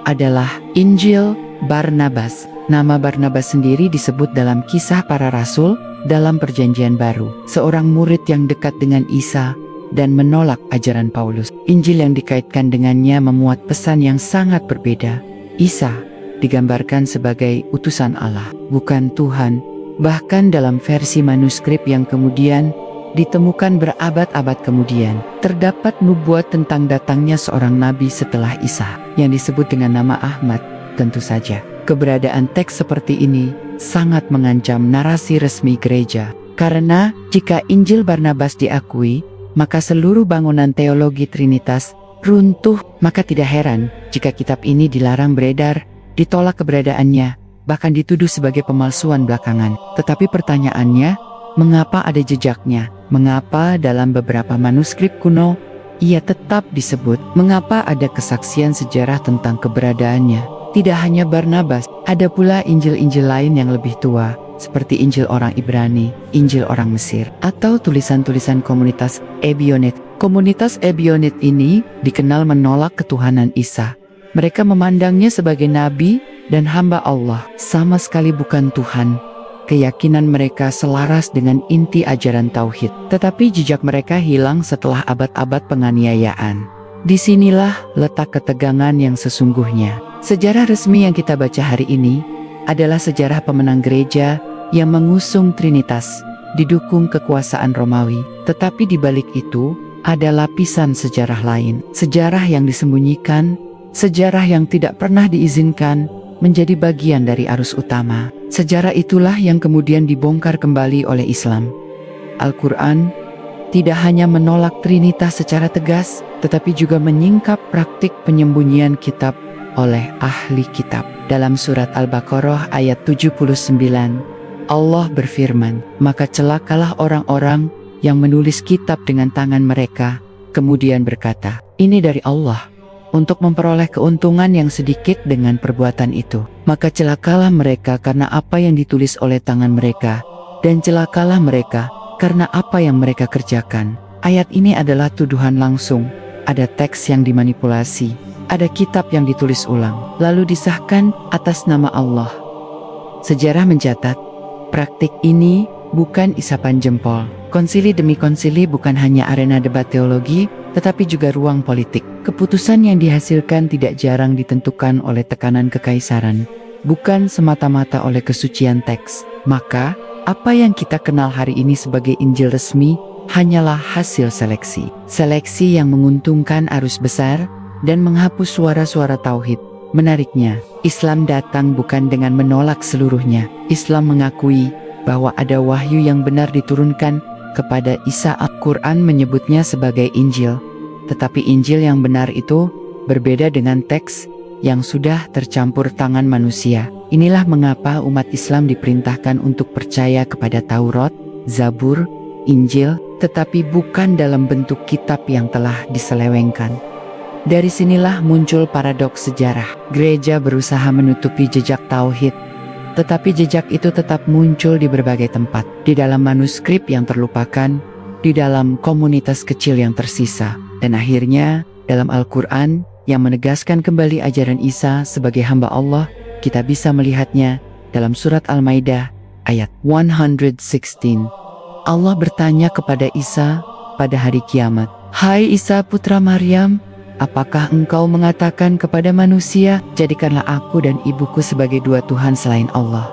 adalah Injil Barnabas. Nama Barnabas sendiri disebut dalam Kisah Para Rasul dalam Perjanjian Baru. Seorang murid yang dekat dengan Isa dan menolak ajaran Paulus. Injil yang dikaitkan dengannya memuat pesan yang sangat berbeda. Isa digambarkan sebagai utusan Allah, bukan Tuhan. Bahkan dalam versi manuskrip yang kemudian ditemukan berabad-abad kemudian, terdapat nubuat tentang datangnya seorang nabi setelah Isa, yang disebut dengan nama Ahmad. Tentu saja, keberadaan teks seperti ini sangat mengancam narasi resmi gereja. Karena jika Injil Barnabas diakui, maka seluruh bangunan teologi Trinitas runtuh. Maka tidak heran jika kitab ini dilarang beredar, ditolak keberadaannya, bahkan dituduh sebagai pemalsuan belakangan. Tetapi pertanyaannya, mengapa ada jejaknya? Mengapa dalam beberapa manuskrip kuno ia tetap disebut? Mengapa ada kesaksian sejarah tentang keberadaannya? Tidak hanya Barnabas, ada pula Injil-Injil lain yang lebih tua, seperti Injil orang Ibrani, Injil orang Mesir, atau tulisan-tulisan komunitas Ebionit. Komunitas Ebionit ini dikenal menolak ketuhanan Isa. Mereka memandangnya sebagai nabi dan hamba Allah, sama sekali bukan Tuhan. Keyakinan mereka selaras dengan inti ajaran tauhid, tetapi jejak mereka hilang setelah abad-abad penganiayaan. Disinilah letak ketegangan yang sesungguhnya. Sejarah resmi yang kita baca hari ini adalah sejarah pemenang gereja yang mengusung Trinitas, didukung kekuasaan Romawi. Tetapi di balik itu, ada lapisan sejarah lain. Sejarah yang disembunyikan, sejarah yang tidak pernah diizinkan, menjadi bagian dari arus utama. Sejarah itulah yang kemudian dibongkar kembali oleh Islam. Al-Quran tidak hanya menolak Trinitas secara tegas, tetapi juga menyingkap praktik penyembunyian kitab oleh ahli kitab. Dalam surat Al-Baqarah ayat 79, Allah berfirman, "Maka celakalah orang-orang yang menulis kitab dengan tangan mereka, kemudian berkata, 'Ini dari Allah,' untuk memperoleh keuntungan yang sedikit dengan perbuatan itu. Maka celakalah mereka karena apa yang ditulis oleh tangan mereka, dan celakalah mereka karena apa yang mereka kerjakan." Ayat ini adalah tuduhan langsung. Ada teks yang dimanipulasi, ada kitab yang ditulis ulang, lalu disahkan atas nama Allah. Sejarah mencatat, praktik ini bukan isapan jempol. Konsili demi konsili bukan hanya arena debat teologi, tetapi juga ruang politik. Keputusan yang dihasilkan tidak jarang ditentukan oleh tekanan kekaisaran, bukan semata-mata oleh kesucian teks. Maka, apa yang kita kenal hari ini sebagai Injil resmi hanyalah hasil seleksi. Seleksi yang menguntungkan arus besar dan menghapus suara-suara tauhid. Menariknya, Islam datang bukan dengan menolak seluruhnya. Islam mengakui bahwa ada wahyu yang benar diturunkan kepada Isa. Al-Quran menyebutnya sebagai Injil, tetapi Injil yang benar itu berbeda dengan teks yang sudah tercampur tangan manusia. Inilah mengapa umat Islam diperintahkan untuk percaya kepada Taurat, Zabur, Injil, tetapi bukan dalam bentuk kitab yang telah diselewengkan. Dari sinilah muncul paradoks sejarah. Gereja berusaha menutupi jejak tauhid, tetapi jejak itu tetap muncul di berbagai tempat. Di dalam manuskrip yang terlupakan, di dalam komunitas kecil yang tersisa, dan akhirnya dalam Al-Quran yang menegaskan kembali ajaran Isa sebagai hamba Allah. Kita bisa melihatnya dalam surat Al-Maidah ayat 116. Allah bertanya kepada Isa pada hari kiamat, "Hai Isa putra Maryam, apakah engkau mengatakan kepada manusia, jadikanlah aku dan ibuku sebagai dua Tuhan selain Allah?"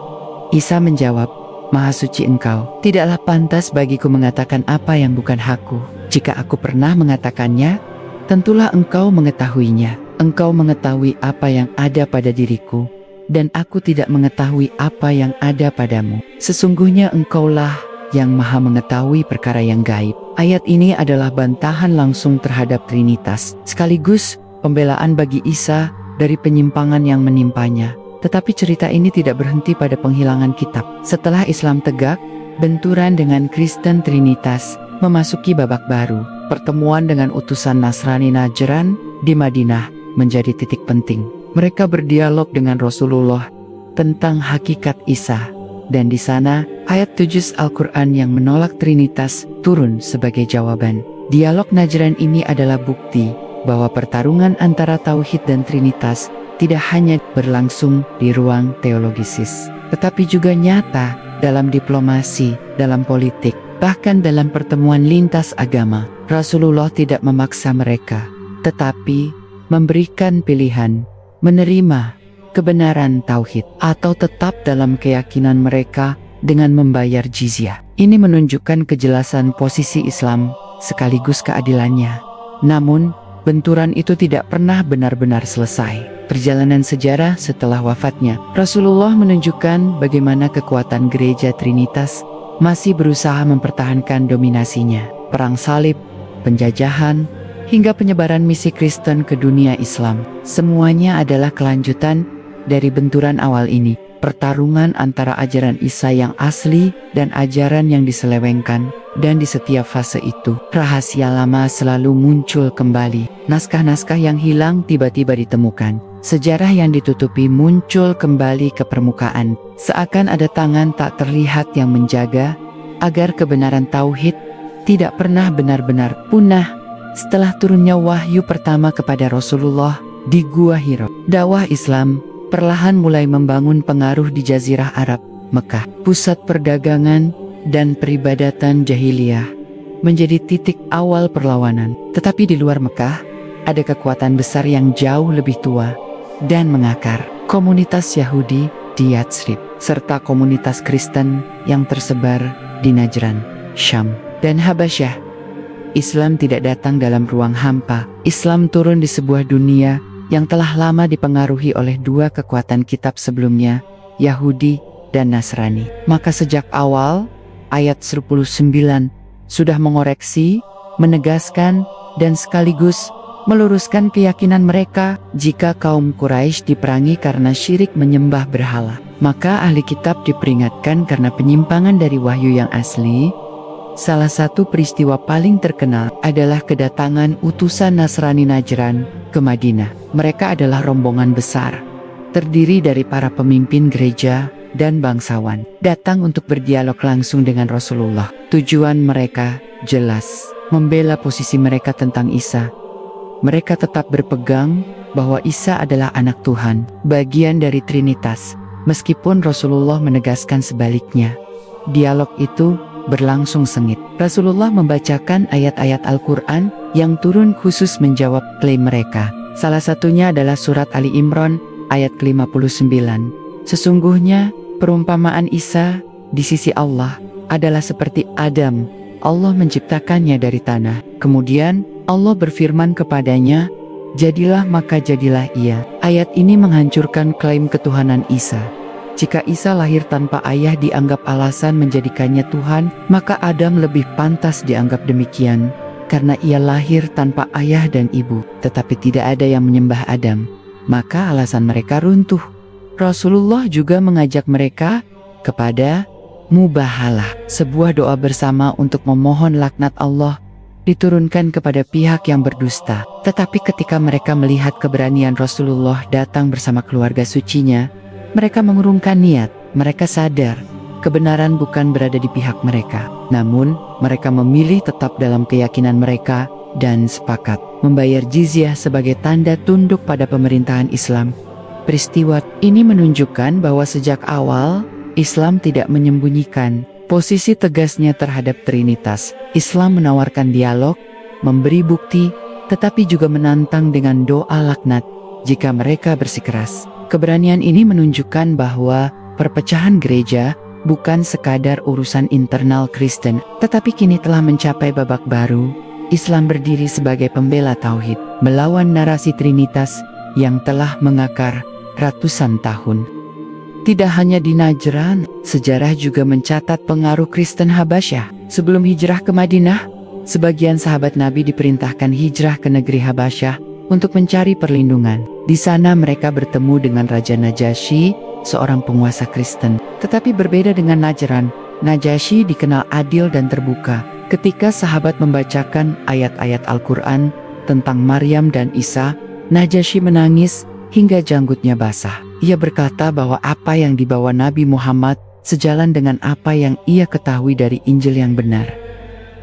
Isa menjawab, "Maha suci engkau, tidaklah pantas bagiku mengatakan apa yang bukan hakku. Jika aku pernah mengatakannya, tentulah engkau mengetahuinya. Engkau mengetahui apa yang ada pada diriku, dan aku tidak mengetahui apa yang ada padamu. Sesungguhnya engkaulah yang maha mengetahui perkara yang gaib." Ayat ini adalah bantahan langsung terhadap Trinitas, sekaligus pembelaan bagi Isa dari penyimpangan yang menimpanya. Tetapi cerita ini tidak berhenti pada penghilangan kitab. Setelah Islam tegak, benturan dengan Kristen Trinitas memasuki babak baru. Pertemuan dengan utusan Nasrani Najran di Madinah menjadi titik penting. Mereka berdialog dengan Rasulullah tentang hakikat Isa, dan di sana ayat 7 Al-Quran yang menolak Trinitas turun sebagai jawaban. Dialog Najran ini adalah bukti bahwa pertarungan antara Tauhid dan Trinitas tidak hanya berlangsung di ruang teologisis, tetapi juga nyata dalam diplomasi, dalam politik, bahkan dalam pertemuan lintas agama. Rasulullah tidak memaksa mereka, tetapi memberikan pilihan, menerima kebenaran Tauhid atau tetap dalam keyakinan mereka dengan membayar jizyah. Ini menunjukkan kejelasan posisi Islam sekaligus keadilannya. Namun, benturan itu tidak pernah benar-benar selesai. Perjalanan sejarah setelah wafatnya, Rasulullah menunjukkan bagaimana kekuatan gereja Trinitas masih berusaha mempertahankan dominasinya. Perang salib, penjajahan, hingga penyebaran misi Kristen ke dunia Islam, semuanya adalah kelanjutan dari benturan awal ini. Pertarungan antara ajaran Isa yang asli dan ajaran yang diselewengkan, dan di setiap fase itu, rahasia lama selalu muncul kembali. Naskah-naskah yang hilang tiba-tiba ditemukan. Sejarah yang ditutupi muncul kembali ke permukaan. Seakan ada tangan tak terlihat yang menjaga agar kebenaran Tauhid tidak pernah benar-benar punah. Setelah turunnya wahyu pertama kepada Rasulullah di Gua Hira, dakwah Islam perlahan mulai membangun pengaruh di Jazirah Arab. Mekah, pusat perdagangan dan peribadatan jahiliyah, menjadi titik awal perlawanan. Tetapi di luar Mekah, ada kekuatan besar yang jauh lebih tua dan mengakar. Komunitas Yahudi di Yatsrib, serta komunitas Kristen yang tersebar di Najran, Syam, dan Habasyah. Islam tidak datang dalam ruang hampa. Islam turun di sebuah dunia yang telah lama dipengaruhi oleh dua kekuatan kitab sebelumnya, Yahudi dan Nasrani. Maka sejak awal, ayat 19 sudah mengoreksi, menegaskan, dan sekaligus meluruskan keyakinan mereka. Jika kaum Quraisy diperangi karena syirik menyembah berhala, maka ahli kitab diperingatkan karena penyimpangan dari wahyu yang asli. Salah satu peristiwa paling terkenal adalah kedatangan utusan Nasrani Najran ke Madinah. Mereka adalah rombongan besar, terdiri dari para pemimpin gereja dan bangsawan, datang untuk berdialog langsung dengan Rasulullah. Tujuan mereka jelas, membela posisi mereka tentang Isa. Mereka tetap berpegang bahwa Isa adalah anak Tuhan, bagian dari Trinitas, meskipun Rasulullah menegaskan sebaliknya. Dialog itu berlangsung sengit. Rasulullah membacakan ayat-ayat Al-Quran yang turun khusus menjawab klaim mereka. Salah satunya adalah surat Ali Imran ayat ke-59. Sesungguhnya perumpamaan Isa di sisi Allah adalah seperti Adam Allah menciptakannya dari tanah. Kemudian Allah berfirman kepadanya, "Jadilah, maka jadilah ia." Ayat ini menghancurkan klaim ketuhanan Isa. Jika Isa lahir tanpa ayah dianggap alasan menjadikannya Tuhan, maka Adam lebih pantas dianggap demikian, karena ia lahir tanpa ayah dan ibu. Tetapi tidak ada yang menyembah Adam, maka alasan mereka runtuh. Rasulullah juga mengajak mereka kepada mubahalah, sebuah doa bersama untuk memohon laknat Allah diturunkan kepada pihak yang berdusta. Tetapi ketika mereka melihat keberanian Rasulullah datang bersama keluarga sucinya, mereka mengurungkan niat. Mereka sadar kebenaran bukan berada di pihak mereka, namun mereka memilih tetap dalam keyakinan mereka dan sepakat membayar jizyah sebagai tanda tunduk pada pemerintahan Islam. Peristiwa ini menunjukkan bahwa sejak awal Islam tidak menyembunyikan posisi tegasnya terhadap Trinitas. Islam menawarkan dialog, memberi bukti, tetapi juga menantang dengan doa laknat jika mereka bersikeras. Keberanian ini menunjukkan bahwa perpecahan gereja bukan sekadar urusan internal Kristen, tetapi kini telah mencapai babak baru. Islam berdiri sebagai pembela tauhid, melawan narasi Trinitas yang telah mengakar ratusan tahun. Tidak hanya di Najran, sejarah juga mencatat pengaruh Kristen Habasyah. Sebelum hijrah ke Madinah, sebagian sahabat Nabi diperintahkan hijrah ke negeri Habasyah untuk mencari perlindungan. Di sana mereka bertemu dengan Raja Najasyi, seorang penguasa Kristen. Tetapi berbeda dengan Najran, Najasyi dikenal adil dan terbuka. Ketika sahabat membacakan ayat-ayat Al-Quran tentang Maryam dan Isa, Najasyi menangis hingga janggutnya basah. Ia berkata bahwa apa yang dibawa Nabi Muhammad sejalan dengan apa yang ia ketahui dari Injil yang benar.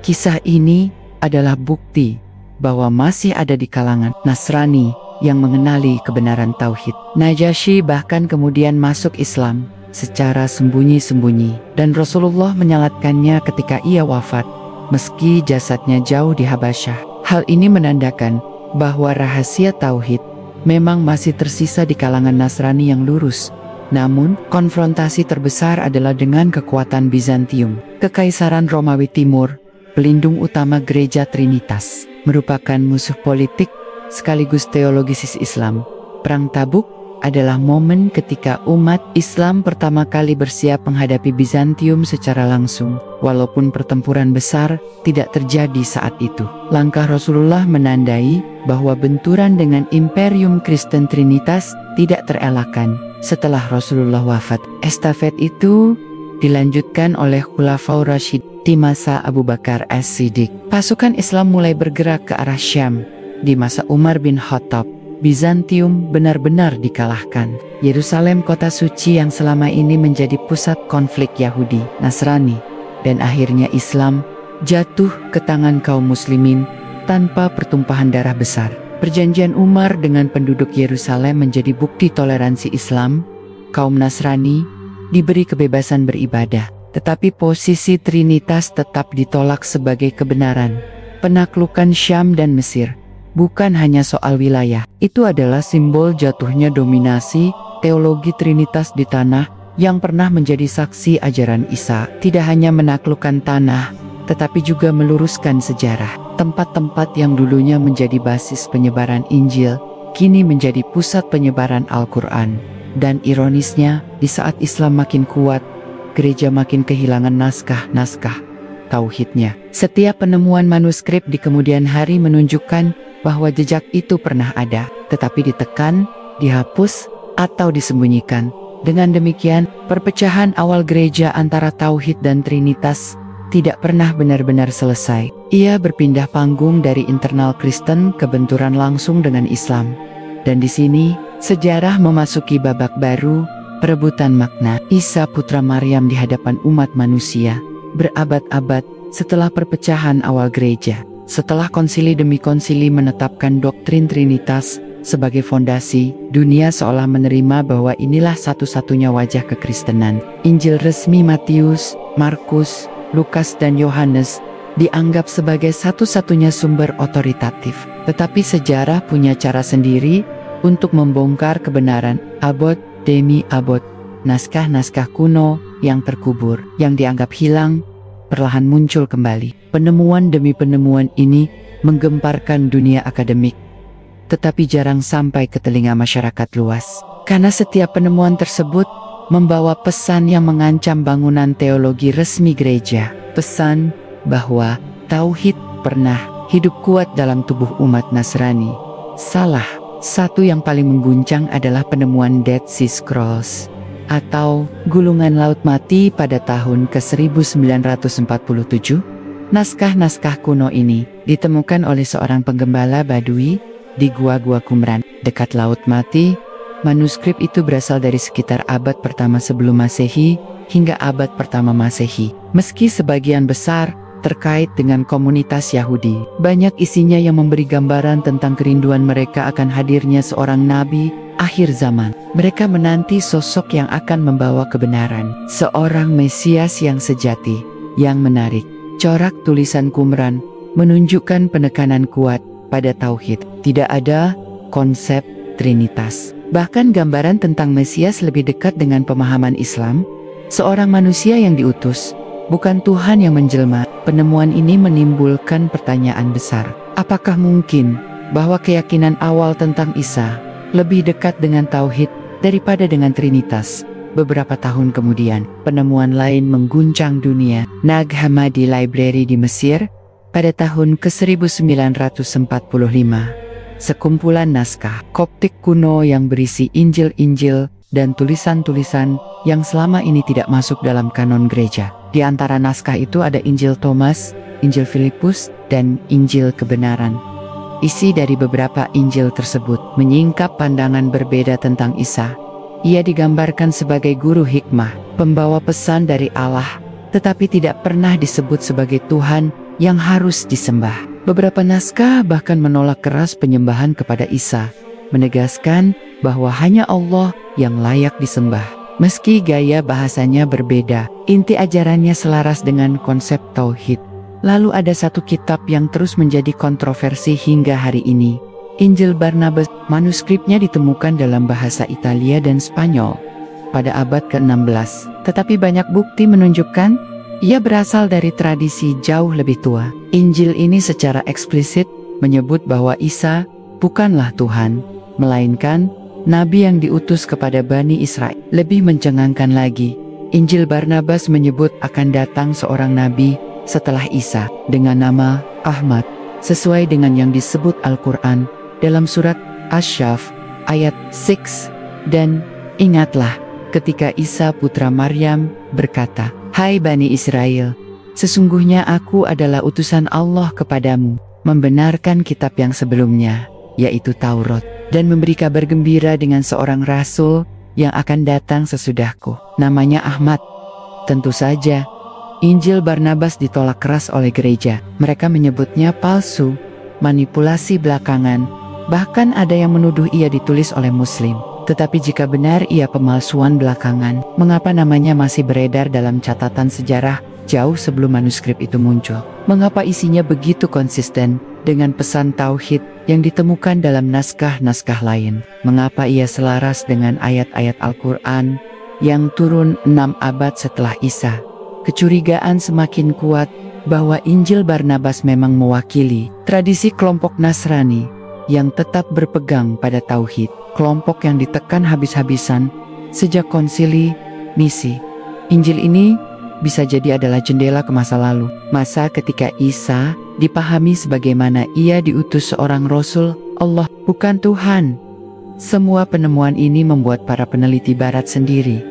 Kisah ini adalah bukti bahwa masih ada di kalangan Nasrani yang mengenali kebenaran tauhid. Najasyi bahkan kemudian masuk Islam secara sembunyi-sembunyi, dan Rasulullah menyalatkannya ketika ia wafat, meski jasadnya jauh di Habasyah. Hal ini menandakan bahwa rahasia tauhid memang masih tersisa di kalangan Nasrani yang lurus. Namun, konfrontasi terbesar adalah dengan kekuatan Bizantium. Kekaisaran Romawi Timur, pelindung utama gereja Trinitas, merupakan musuh politik sekaligus teologis Islam. Perang Tabuk adalah momen ketika umat Islam pertama kali bersiap menghadapi Bizantium secara langsung. Walaupun pertempuran besar tidak terjadi saat itu, langkah Rasulullah menandai bahwa benturan dengan Imperium Kristen Trinitas tidak terelakkan. Setelah Rasulullah wafat, estafet itu dilanjutkan oleh Khulafaur Rasyid di masa Abu Bakar As-Siddiq. Pasukan Islam mulai bergerak ke arah Syam. Di masa Umar bin Khattab, Bizantium benar-benar dikalahkan. Yerusalem, kota suci yang selama ini menjadi pusat konflik Yahudi, Nasrani, dan akhirnya Islam, jatuh ke tangan kaum muslimin tanpa pertumpahan darah besar. Perjanjian Umar dengan penduduk Yerusalem menjadi bukti toleransi Islam. Kaum Nasrani diberi kebebasan beribadah, tetapi posisi Trinitas tetap ditolak sebagai kebenaran. Penaklukan Syam dan Mesir bukan hanya soal wilayah, itu adalah simbol jatuhnya dominasi teologi Trinitas di tanah yang pernah menjadi saksi ajaran Isa. Tidak hanya menaklukkan tanah, tetapi juga meluruskan sejarah. Tempat-tempat yang dulunya menjadi basis penyebaran Injil, kini menjadi pusat penyebaran Al-Quran. Dan ironisnya, di saat Islam makin kuat, gereja makin kehilangan naskah-naskah tauhidnya. Setiap penemuan manuskrip di kemudian hari menunjukkan bahwa jejak itu pernah ada, tetapi ditekan, dihapus, atau disembunyikan. Dengan demikian, perpecahan awal gereja antara tauhid dan Trinitas tidak pernah benar-benar selesai. Ia berpindah panggung dari internal Kristen ke benturan langsung dengan Islam. Dan di sini, sejarah memasuki babak baru, perebutan makna. Isa putra Maryam di hadapan umat manusia, berabad-abad setelah perpecahan awal gereja. Setelah konsili demi konsili menetapkan doktrin Trinitas sebagai fondasi, dunia seolah menerima bahwa inilah satu-satunya wajah kekristenan. Injil resmi Matius, Markus, Lukas dan Yohanes dianggap sebagai satu-satunya sumber otoritatif. Tetapi sejarah punya cara sendiri untuk membongkar kebenaran abot demi abot. Naskah-naskah kuno yang terkubur, yang dianggap hilang, perlahan muncul kembali. Penemuan demi penemuan ini menggemparkan dunia akademik, tetapi jarang sampai ke telinga masyarakat luas. Karena setiap penemuan tersebut membawa pesan yang mengancam bangunan teologi resmi gereja. Pesan bahwa tauhid pernah hidup kuat dalam tubuh umat Nasrani. Salah satu yang paling mengguncang adalah penemuan Dead Sea Scrolls atau gulungan laut mati pada tahun ke-1947. Naskah-naskah kuno ini ditemukan oleh seorang penggembala Badui di Gua-Gua Qumran dekat Laut Mati. Manuskrip itu berasal dari sekitar abad pertama sebelum Masehi hingga abad pertama Masehi. Meski sebagian besar terkait dengan komunitas Yahudi, banyak isinya yang memberi gambaran tentang kerinduan mereka akan hadirnya seorang nabi akhir zaman. Mereka menanti sosok yang akan membawa kebenaran, seorang Mesias yang sejati. Yang menarik, corak tulisan Qumran menunjukkan penekanan kuat pada tauhid. Tidak ada konsep Trinitas. Bahkan gambaran tentang Mesias lebih dekat dengan pemahaman Islam, seorang manusia yang diutus, bukan Tuhan yang menjelma. Penemuan ini menimbulkan pertanyaan besar. Apakah mungkin bahwa keyakinan awal tentang Isa lebih dekat dengan tauhid daripada dengan Trinitas? Beberapa tahun kemudian, penemuan lain mengguncang dunia. Nag Hammadi Library di Mesir pada tahun ke-1945. Sekumpulan naskah Koptik kuno yang berisi Injil-Injil dan tulisan-tulisan yang selama ini tidak masuk dalam kanon gereja. Di antara naskah itu ada Injil Thomas, Injil Filipus, dan Injil Kebenaran. Isi dari beberapa Injil tersebut menyingkap pandangan berbeda tentang Isa. Ia digambarkan sebagai guru hikmah, pembawa pesan dari Allah, tetapi tidak pernah disebut sebagai Tuhan yang harus disembah. Beberapa naskah bahkan menolak keras penyembahan kepada Isa, menegaskan bahwa hanya Allah yang layak disembah. Meski gaya bahasanya berbeda, inti ajarannya selaras dengan konsep tauhid. Lalu ada satu kitab yang terus menjadi kontroversi hingga hari ini, Injil Barnabas. Manuskripnya ditemukan dalam bahasa Italia dan Spanyol pada abad ke-16, tetapi banyak bukti menunjukkan ia berasal dari tradisi jauh lebih tua. Injil ini secara eksplisit menyebut bahwa Isa bukanlah Tuhan, melainkan nabi yang diutus kepada Bani Israel. Lebih mencengangkan lagi, Injil Barnabas menyebut akan datang seorang nabi setelah Isa dengan nama Ahmad, sesuai dengan yang disebut Al-Quran dalam surat Asy-Syaff ayat 6. Dan ingatlah ketika Isa putra Maryam berkata, "Hai Bani Israel, sesungguhnya aku adalah utusan Allah kepadamu, membenarkan kitab yang sebelumnya, yaitu Taurat, dan memberi kabar gembira dengan seorang rasul yang akan datang sesudahku, namanya Ahmad." Tentu saja, Injil Barnabas ditolak keras oleh gereja. Mereka menyebutnya palsu, manipulasi belakangan, bahkan ada yang menuduh ia ditulis oleh Muslim. Tetapi jika benar ia pemalsuan belakangan, mengapa namanya masih beredar dalam catatan sejarah jauh sebelum manuskrip itu muncul? Mengapa isinya begitu konsisten dengan pesan tauhid yang ditemukan dalam naskah-naskah lain? Mengapa ia selaras dengan ayat-ayat Al-Quran yang turun 6 abad setelah Isa? Kecurigaan semakin kuat bahwa Injil Barnabas memang mewakili tradisi kelompok Nasrani yang tetap berpegang pada tauhid, kelompok yang ditekan habis-habisan sejak konsili Nisi. Injil ini bisa jadi adalah jendela ke masa lalu, masa ketika Isa dipahami sebagaimana ia diutus seorang Rasul Allah, bukan Tuhan. Semua penemuan ini membuat para peneliti barat sendiri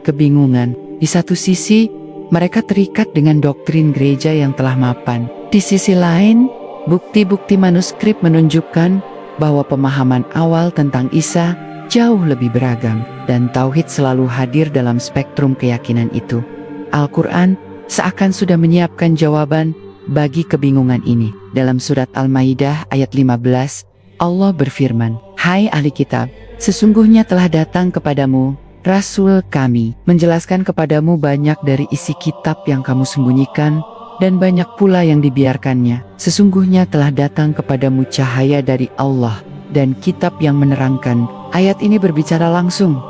kebingungan. Di satu sisi, mereka terikat dengan doktrin gereja yang telah mapan. Di sisi lain, bukti-bukti manuskrip menunjukkan bahwa pemahaman awal tentang Isa jauh lebih beragam, dan tauhid selalu hadir dalam spektrum keyakinan itu. Al-Quran seakan sudah menyiapkan jawaban bagi kebingungan ini. Dalam surat Al-Maidah ayat 15, Allah berfirman, "Hai ahli kitab, sesungguhnya telah datang kepadamu Rasul kami, menjelaskan kepadamu banyak dari isi kitab yang kamu sembunyikan, dan banyak pula yang dibiarkannya. Sesungguhnya telah datang kepadamu cahaya dari Allah, dan kitab yang menerangkan." Ayat ini berbicara langsung.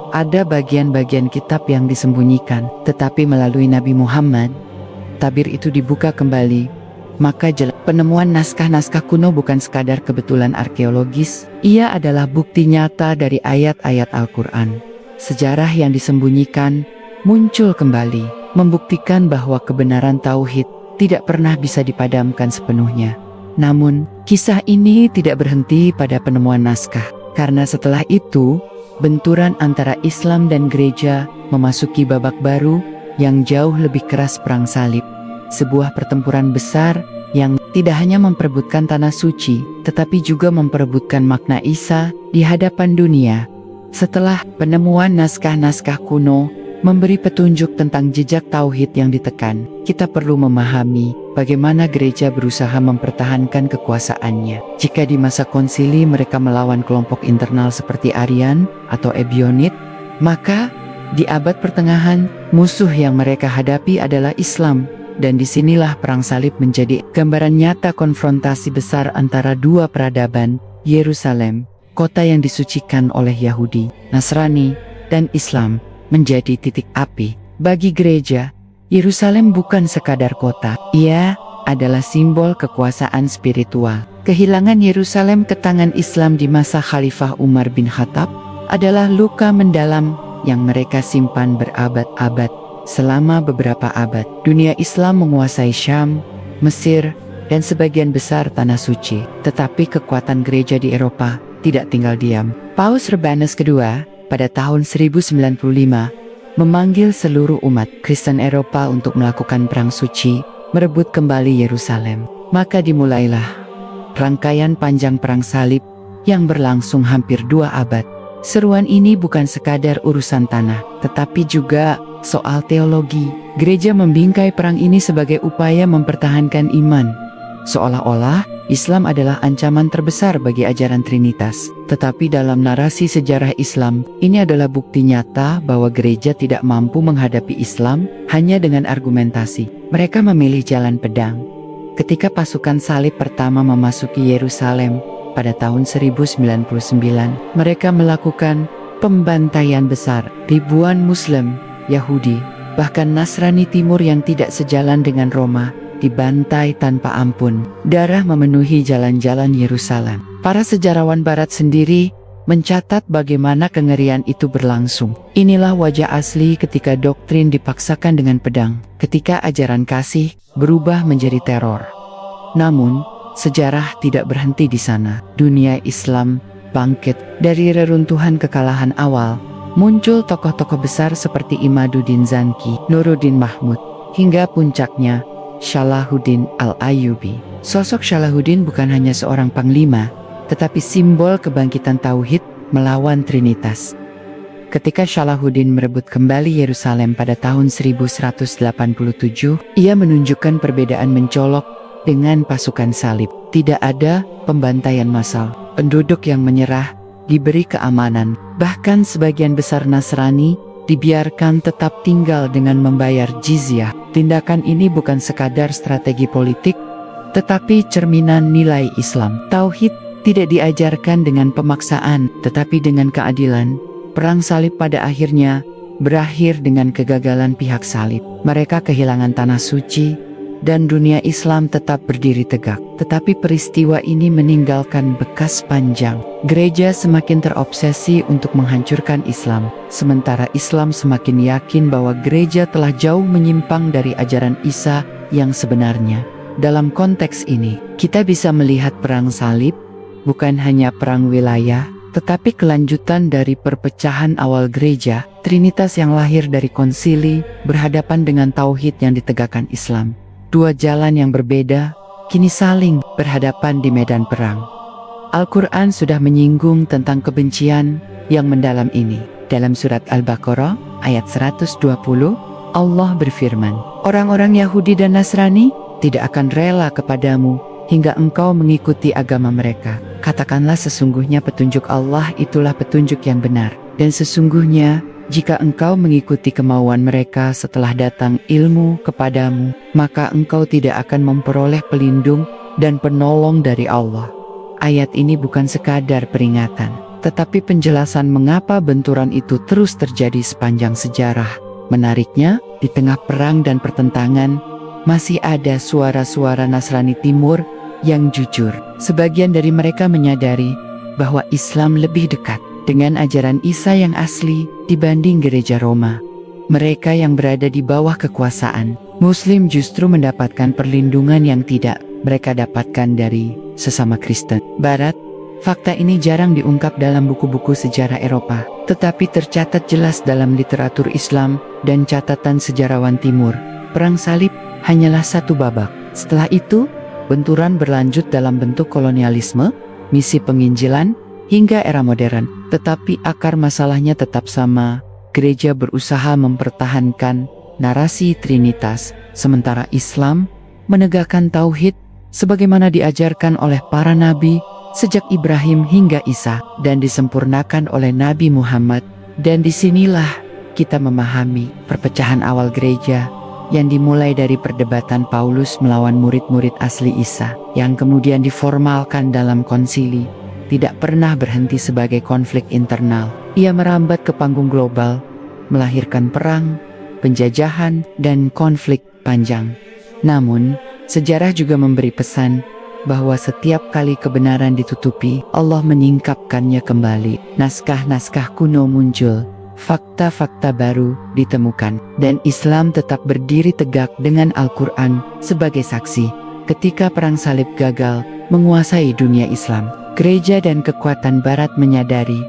Ada bagian-bagian kitab yang disembunyikan, tetapi melalui Nabi Muhammad, tabir itu dibuka kembali, maka penemuan naskah-naskah kuno bukan sekadar kebetulan arkeologis, ia adalah bukti nyata dari ayat-ayat Al-Quran. Sejarah yang disembunyikan muncul kembali, membuktikan bahwa kebenaran tauhid tidak pernah bisa dipadamkan sepenuhnya. Namun, kisah ini tidak berhenti pada penemuan naskah, karena setelah itu, benturan antara Islam dan gereja memasuki babak baru yang jauh lebih keras, perang salib. Sebuah pertempuran besar yang tidak hanya memperebutkan tanah suci, tetapi juga memperebutkan makna Isa di hadapan dunia. Setelah penemuan naskah-naskah kuno memberi petunjuk tentang jejak tauhid yang ditekan, kita perlu memahami bagaimana gereja berusaha mempertahankan kekuasaannya. Jika di masa konsili mereka melawan kelompok internal seperti Arian atau Ebionit, maka di abad pertengahan musuh yang mereka hadapi adalah Islam. Dan disinilah perang salib menjadi gambaran nyata konfrontasi besar antara dua peradaban, Yerusalem, kota yang disucikan oleh Yahudi, Nasrani, dan Islam, menjadi titik api. Bagi gereja, Yerusalem bukan sekadar kota, ia adalah simbol kekuasaan spiritual. Kehilangan Yerusalem ke tangan Islam di masa Khalifah Umar bin Khattab adalah luka mendalam yang mereka simpan berabad-abad. Selama beberapa abad, dunia Islam menguasai Syam, Mesir, dan sebagian besar tanah suci. Tetapi kekuatan gereja di Eropa tidak tinggal diam. Paus Urbanus II pada tahun 1095 memanggil seluruh umat Kristen Eropa untuk melakukan perang suci, merebut kembali Yerusalem. Maka dimulailah rangkaian panjang perang salib yang berlangsung hampir 2 abad. Seruan ini bukan sekadar urusan tanah, tetapi juga soal teologi. Gereja membingkai perang ini sebagai upaya mempertahankan iman. Seolah-olah Islam adalah ancaman terbesar bagi ajaran Trinitas. Tetapi dalam narasi sejarah Islam, ini adalah bukti nyata bahwa gereja tidak mampu menghadapi Islam hanya dengan argumentasi. Mereka memilih jalan pedang. Ketika pasukan salib pertama memasuki Yerusalem pada tahun 1099, mereka melakukan pembantaian besar. Ribuan Muslim, Yahudi, bahkan Nasrani Timur yang tidak sejalan dengan Roma, dibantai tanpa ampun. Darah memenuhi jalan-jalan Yerusalem. Para sejarawan Barat sendiri mencatat bagaimana kengerian itu berlangsung. Inilah wajah asli ketika doktrin dipaksakan dengan pedang, ketika ajaran kasih berubah menjadi teror. Namun, sejarah tidak berhenti di sana. Dunia Islam bangkit dari reruntuhan kekalahan awal. Muncul tokoh-tokoh besar seperti Imaduddin Zanki, Nuruddin Mahmud, hingga puncaknya Salahuddin Al-Ayyubi. Sosok Salahuddin bukan hanya seorang panglima, tetapi simbol kebangkitan tauhid melawan Trinitas. Ketika Salahuddin merebut kembali Yerusalem pada tahun 1187, ia menunjukkan perbedaan mencolok dengan pasukan salib. Tidak ada pembantaian massal. Penduduk yang menyerah diberi keamanan. Bahkan sebagian besar Nasrani dibiarkan tetap tinggal dengan membayar jizyah. Tindakan ini bukan sekadar strategi politik, tetapi cerminan nilai Islam. Tauhid tidak diajarkan dengan pemaksaan, tetapi dengan keadilan. Perang salib pada akhirnya berakhir dengan kegagalan pihak salib. Mereka kehilangan tanah suci, dan dunia Islam tetap berdiri tegak. Tetapi peristiwa ini meninggalkan bekas panjang. Gereja semakin terobsesi untuk menghancurkan Islam, sementara Islam semakin yakin bahwa gereja telah jauh menyimpang dari ajaran Isa yang sebenarnya. Dalam konteks ini, kita bisa melihat perang salib bukan hanya perang wilayah, tetapi kelanjutan dari perpecahan awal gereja. Trinitas yang lahir dari konsili berhadapan dengan tauhid yang ditegakkan Islam. Dua jalan yang berbeda kini saling berhadapan di medan perang. Al-Quran sudah menyinggung tentang kebencian yang mendalam ini. Dalam surat Al-Baqarah ayat 120, Allah berfirman, "Orang-orang Yahudi dan Nasrani tidak akan rela kepadamu hingga engkau mengikuti agama mereka. Katakanlah, sesungguhnya petunjuk Allah itulah petunjuk yang benar. Dan sesungguhnya jika engkau mengikuti kemauan mereka setelah datang ilmu kepadamu, maka engkau tidak akan memperoleh pelindung dan penolong dari Allah." Ayat ini bukan sekadar peringatan, tetapi penjelasan mengapa benturan itu terus terjadi sepanjang sejarah. Menariknya, di tengah perang dan pertentangan, masih ada suara-suara Nasrani Timur yang jujur. Sebagian dari mereka menyadari bahwa Islam lebih dekat dengan ajaran Isa yang asli dibanding gereja Roma. Mereka yang berada di bawah kekuasaan Muslim justru mendapatkan perlindungan yang tidak mereka dapatkan dari sesama Kristen Barat. Fakta ini jarang diungkap dalam buku-buku sejarah Eropa, tetapi tercatat jelas dalam literatur Islam dan catatan sejarawan Timur. Perang Salib hanyalah satu babak. Setelah itu, benturan berlanjut dalam bentuk kolonialisme, misi penginjilan, hingga era modern. Tetapi akar masalahnya tetap sama. Gereja berusaha mempertahankan narasi Trinitas, sementara Islam menegakkan tauhid sebagaimana diajarkan oleh para nabi sejak Ibrahim hingga Isa dan disempurnakan oleh Nabi Muhammad. Dan disinilah kita memahami perpecahan awal gereja yang dimulai dari perdebatan Paulus melawan murid-murid asli Isa yang kemudian diformalkan dalam konsili. Tidak pernah berhenti sebagai konflik internal. Ia merambat ke panggung global, melahirkan perang, penjajahan, dan konflik panjang. Namun, sejarah juga memberi pesan bahwa setiap kali kebenaran ditutupi, Allah menyingkapkannya kembali. Naskah-naskah kuno muncul, fakta-fakta baru ditemukan, dan Islam tetap berdiri tegak dengan Al-Quran sebagai saksi. Ketika Perang Salib gagal menguasai dunia Islam, gereja dan kekuatan Barat menyadari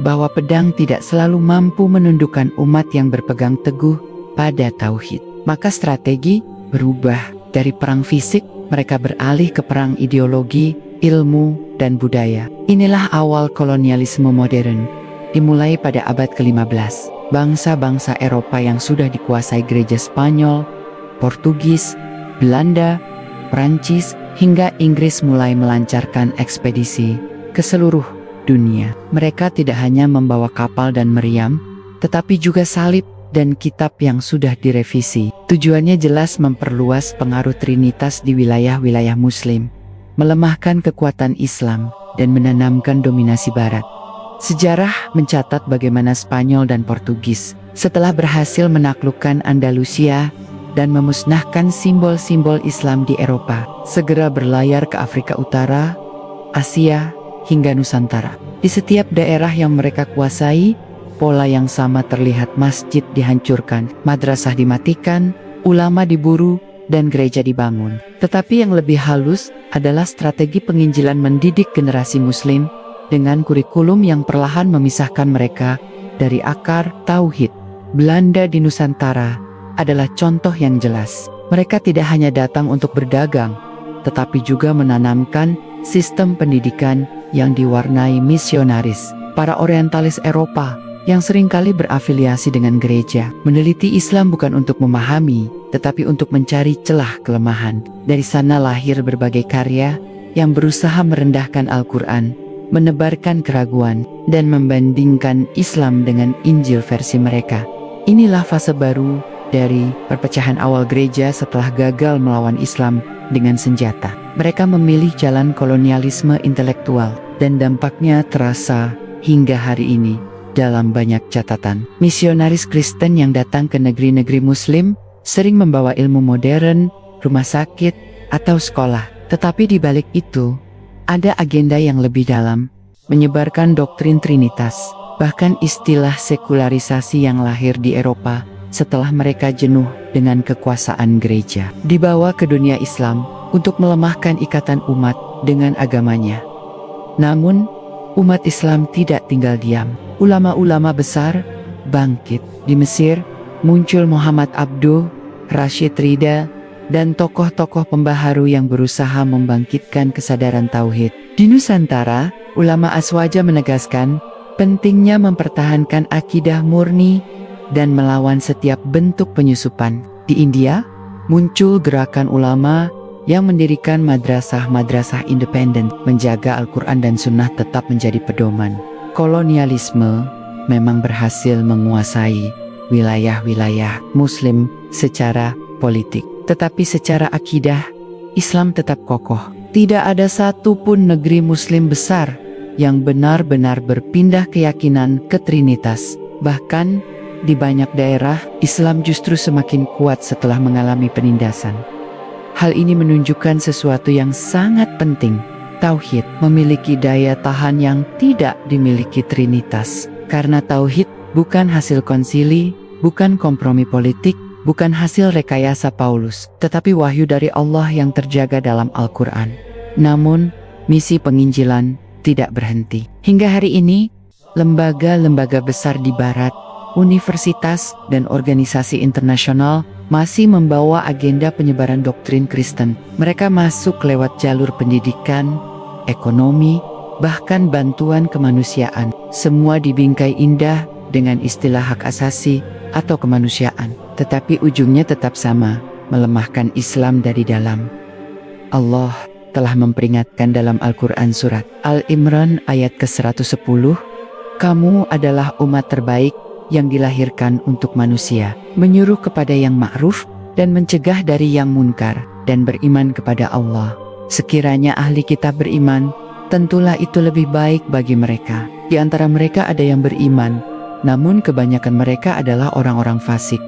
bahwa pedang tidak selalu mampu menundukkan umat yang berpegang teguh pada tauhid. Maka strategi berubah. Dari perang fisik, mereka beralih ke perang ideologi, ilmu, dan budaya. Inilah awal kolonialisme modern. Dimulai pada abad ke-15, bangsa-bangsa Eropa yang sudah dikuasai gereja Spanyol, Portugis, Belanda, Prancis, hingga Inggris mulai melancarkan ekspedisi ke seluruh dunia. Mereka tidak hanya membawa kapal dan meriam, tetapi juga salib dan kitab yang sudah direvisi. Tujuannya jelas memperluas pengaruh Trinitas di wilayah-wilayah Muslim, melemahkan kekuatan Islam, dan menanamkan dominasi Barat. Sejarah mencatat bagaimana Spanyol dan Portugis, setelah berhasil menaklukkan Andalusia dan memusnahkan simbol-simbol Islam di Eropa, segera berlayar ke Afrika Utara, Asia, hingga Nusantara. Di setiap daerah yang mereka kuasai, pola yang sama terlihat. Masjid dihancurkan, madrasah dimatikan, ulama diburu, dan gereja dibangun. Tetapi yang lebih halus adalah strategi penginjilan mendidik generasi Muslim dengan kurikulum yang perlahan memisahkan mereka dari akar tauhid. Belanda di Nusantara adalah contoh yang jelas. Mereka tidak hanya datang untuk berdagang, tetapi juga menanamkan sistem pendidikan yang diwarnai misionaris. Para orientalis Eropa yang seringkali berafiliasi dengan gereja meneliti Islam bukan untuk memahami, tetapi untuk mencari celah kelemahan. Dari sana lahir berbagai karya yang berusaha merendahkan Al-Quran, menebarkan keraguan, dan membandingkan Islam dengan Injil versi mereka. Inilah fase baru dari perpecahan awal gereja setelah gagal melawan Islam dengan senjata. Mereka memilih jalan kolonialisme intelektual, dan dampaknya terasa hingga hari ini. Dalam banyak catatan, misionaris Kristen yang datang ke negeri-negeri Muslim sering membawa ilmu modern, rumah sakit, atau sekolah. Tetapi di balik itu, ada agenda yang lebih dalam, menyebarkan doktrin Trinitas. Bahkan istilah sekularisasi yang lahir di Eropa setelah mereka jenuh dengan kekuasaan gereja, dibawa ke dunia Islam untuk melemahkan ikatan umat dengan agamanya. Namun, umat Islam tidak tinggal diam. Ulama-ulama besar bangkit. Di Mesir, muncul Muhammad Abduh, Rashid Rida, dan tokoh-tokoh pembaharu yang berusaha membangkitkan kesadaran tauhid. Di Nusantara, ulama Aswaja menegaskan pentingnya mempertahankan akidah murni dan melawan setiap bentuk penyusupan. Di India, muncul gerakan ulama yang mendirikan madrasah-madrasah independen, menjaga Al-Quran dan Sunnah tetap menjadi pedoman. Kolonialisme memang berhasil menguasai wilayah-wilayah Muslim secara politik, tetapi secara akidah, Islam tetap kokoh. Tidak ada satupun negeri Muslim besar yang benar-benar berpindah keyakinan ke Trinitas. Bahkan, di banyak daerah, Islam justru semakin kuat setelah mengalami penindasan. Hal ini menunjukkan sesuatu yang sangat penting. Tauhid memiliki daya tahan yang tidak dimiliki Trinitas. Karena tauhid bukan hasil konsili, bukan kompromi politik, bukan hasil rekayasa Paulus, tetapi wahyu dari Allah yang terjaga dalam Al-Quran. Namun, misi penginjilan tidak berhenti. Hingga hari ini, lembaga-lembaga besar di Barat, universitas, dan organisasi internasional masih membawa agenda penyebaran doktrin Kristen. Mereka masuk lewat jalur pendidikan, ekonomi, bahkan bantuan kemanusiaan. Semua dibingkai indah dengan istilah hak asasi atau kemanusiaan. Tetapi ujungnya tetap sama, melemahkan Islam dari dalam. Allah telah memperingatkan dalam Al-Quran surat Al-Imran ayat ke-110, "Kamu adalah umat terbaik yang dilahirkan untuk manusia, menyuruh kepada yang ma'ruf dan mencegah dari yang munkar, dan beriman kepada Allah. Sekiranya ahli kitab beriman, tentulah itu lebih baik bagi mereka. Di antara mereka ada yang beriman, namun kebanyakan mereka adalah orang-orang fasik."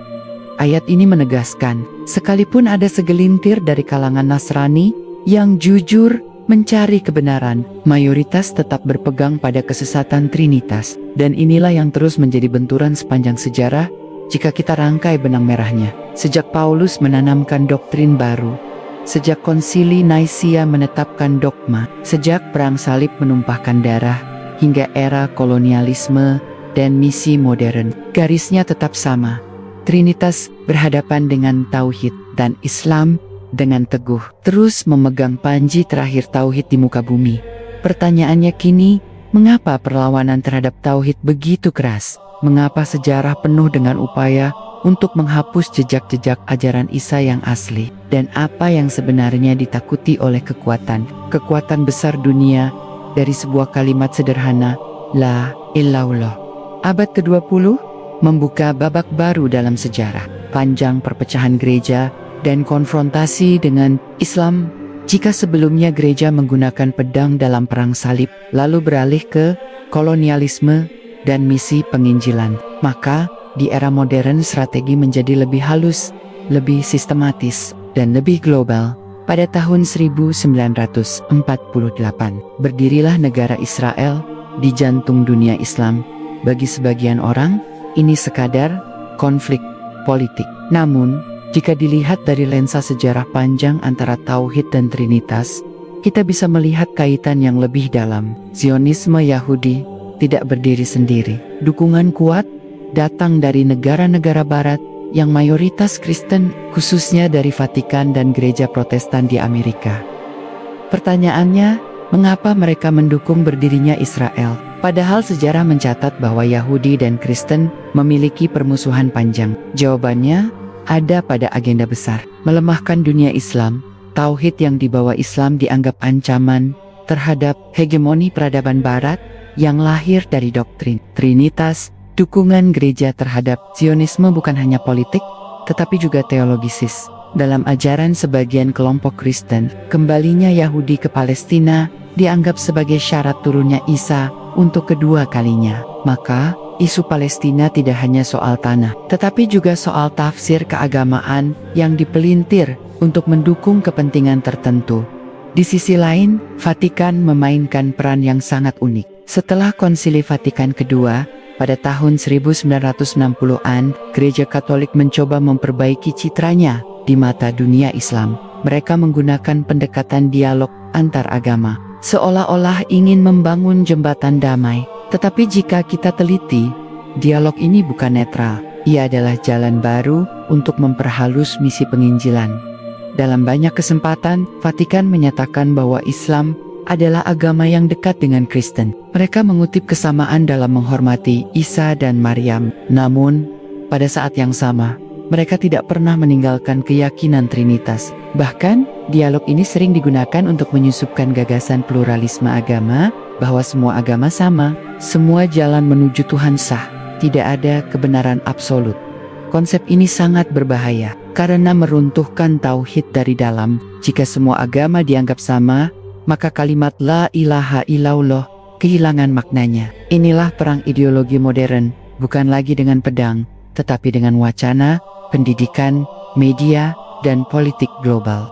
Ayat ini menegaskan, sekalipun ada segelintir dari kalangan Nasrani yang jujur mencari kebenaran, mayoritas tetap berpegang pada kesesatan Trinitas. Dan inilah yang terus menjadi benturan sepanjang sejarah jika kita rangkai benang merahnya. Sejak Paulus menanamkan doktrin baru, sejak konsili Naisea menetapkan dogma, sejak perang salib menumpahkan darah, hingga era kolonialisme dan misi modern, garisnya tetap sama. Trinitas berhadapan dengan tauhid, dan Islam dengan teguh terus memegang panji terakhir tauhid di muka bumi. Pertanyaannya kini, mengapa perlawanan terhadap tauhid begitu keras? Mengapa sejarah penuh dengan upaya untuk menghapus jejak-jejak ajaran Isa yang asli? Dan apa yang sebenarnya ditakuti oleh kekuatan besar dunia dari sebuah kalimat sederhana, La illallah? Abad ke-20 membuka babak baru dalam sejarah. Panjang perpecahan gereja dan konfrontasi dengan Islam. Jika sebelumnya gereja menggunakan pedang dalam perang salib, lalu beralih ke kolonialisme dan misi penginjilan, maka di era modern strategi menjadi lebih halus, lebih sistematis, dan lebih global. Pada tahun 1948, berdirilah negara Israel di jantung dunia Islam. Bagi sebagian orang, ini sekadar konflik politik. Namun, jika dilihat dari lensa sejarah panjang antara tauhid dan Trinitas, kita bisa melihat kaitan yang lebih dalam. Zionisme Yahudi tidak berdiri sendiri. Dukungan kuat datang dari negara-negara Barat yang mayoritas Kristen, khususnya dari Vatikan dan Gereja Protestan di Amerika. Pertanyaannya, mengapa mereka mendukung berdirinya Israel? Padahal sejarah mencatat bahwa Yahudi dan Kristen memiliki permusuhan panjang. Jawabannya ada pada agenda besar, melemahkan dunia Islam. Tauhid yang dibawa Islam dianggap ancaman terhadap hegemoni peradaban Barat yang lahir dari doktrin Trinitas. Dukungan gereja terhadap Zionisme bukan hanya politik, tetapi juga teologisis. Dalam ajaran sebagian kelompok Kristen, kembalinya Yahudi ke Palestina dianggap sebagai syarat turunnya Isa untuk kedua kalinya. Maka, isu Palestina tidak hanya soal tanah, tetapi juga soal tafsir keagamaan yang dipelintir untuk mendukung kepentingan tertentu. Di sisi lain, Vatikan memainkan peran yang sangat unik. Setelah Konsili Vatikan kedua, pada tahun 1960-an, Gereja Katolik mencoba memperbaiki citranya di mata dunia Islam. Mereka menggunakan pendekatan dialog antar agama, seolah-olah ingin membangun jembatan damai. Tetapi jika kita teliti, dialog ini bukan netral. Ia adalah jalan baru untuk memperhalus misi penginjilan. Dalam banyak kesempatan, Vatikan menyatakan bahwa Islam adalah agama yang dekat dengan Kristen. Mereka mengutip kesamaan dalam menghormati Isa dan Maryam. Namun, pada saat yang sama, mereka tidak pernah meninggalkan keyakinan Trinitas. Bahkan, dialog ini sering digunakan untuk menyusupkan gagasan pluralisme agama, bahwa semua agama sama, semua jalan menuju Tuhan sah, tidak ada kebenaran absolut. Konsep ini sangat berbahaya, karena meruntuhkan tauhid dari dalam. Jika semua agama dianggap sama, maka kalimat La ilaha illallah kehilangan maknanya. Inilah perang ideologi modern, bukan lagi dengan pedang, tetapi dengan wacana, pendidikan, media, dan politik global.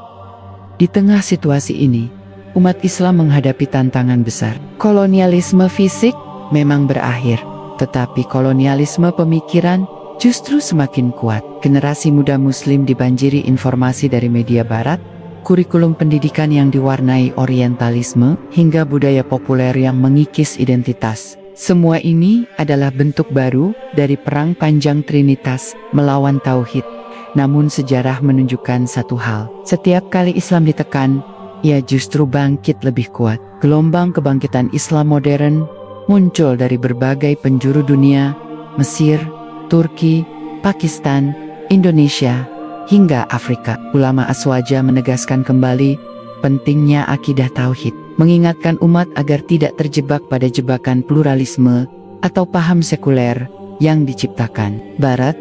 Di tengah situasi ini, umat Islam menghadapi tantangan besar. Kolonialisme fisik memang berakhir, tetapi kolonialisme pemikiran justru semakin kuat. Generasi muda Muslim dibanjiri informasi dari media barat, kurikulum pendidikan yang diwarnai orientalisme, hingga budaya populer yang mengikis identitas. Semua ini adalah bentuk baru dari perang panjang Trinitas melawan Tauhid. Namun sejarah menunjukkan satu hal, setiap kali Islam ditekan, ia justru bangkit lebih kuat. Gelombang kebangkitan Islam modern muncul dari berbagai penjuru dunia, Mesir, Turki, Pakistan, Indonesia, hingga Afrika. Ulama Aswaja menegaskan kembali pentingnya akidah Tauhid, mengingatkan umat agar tidak terjebak pada jebakan pluralisme atau paham sekuler yang diciptakan Barat.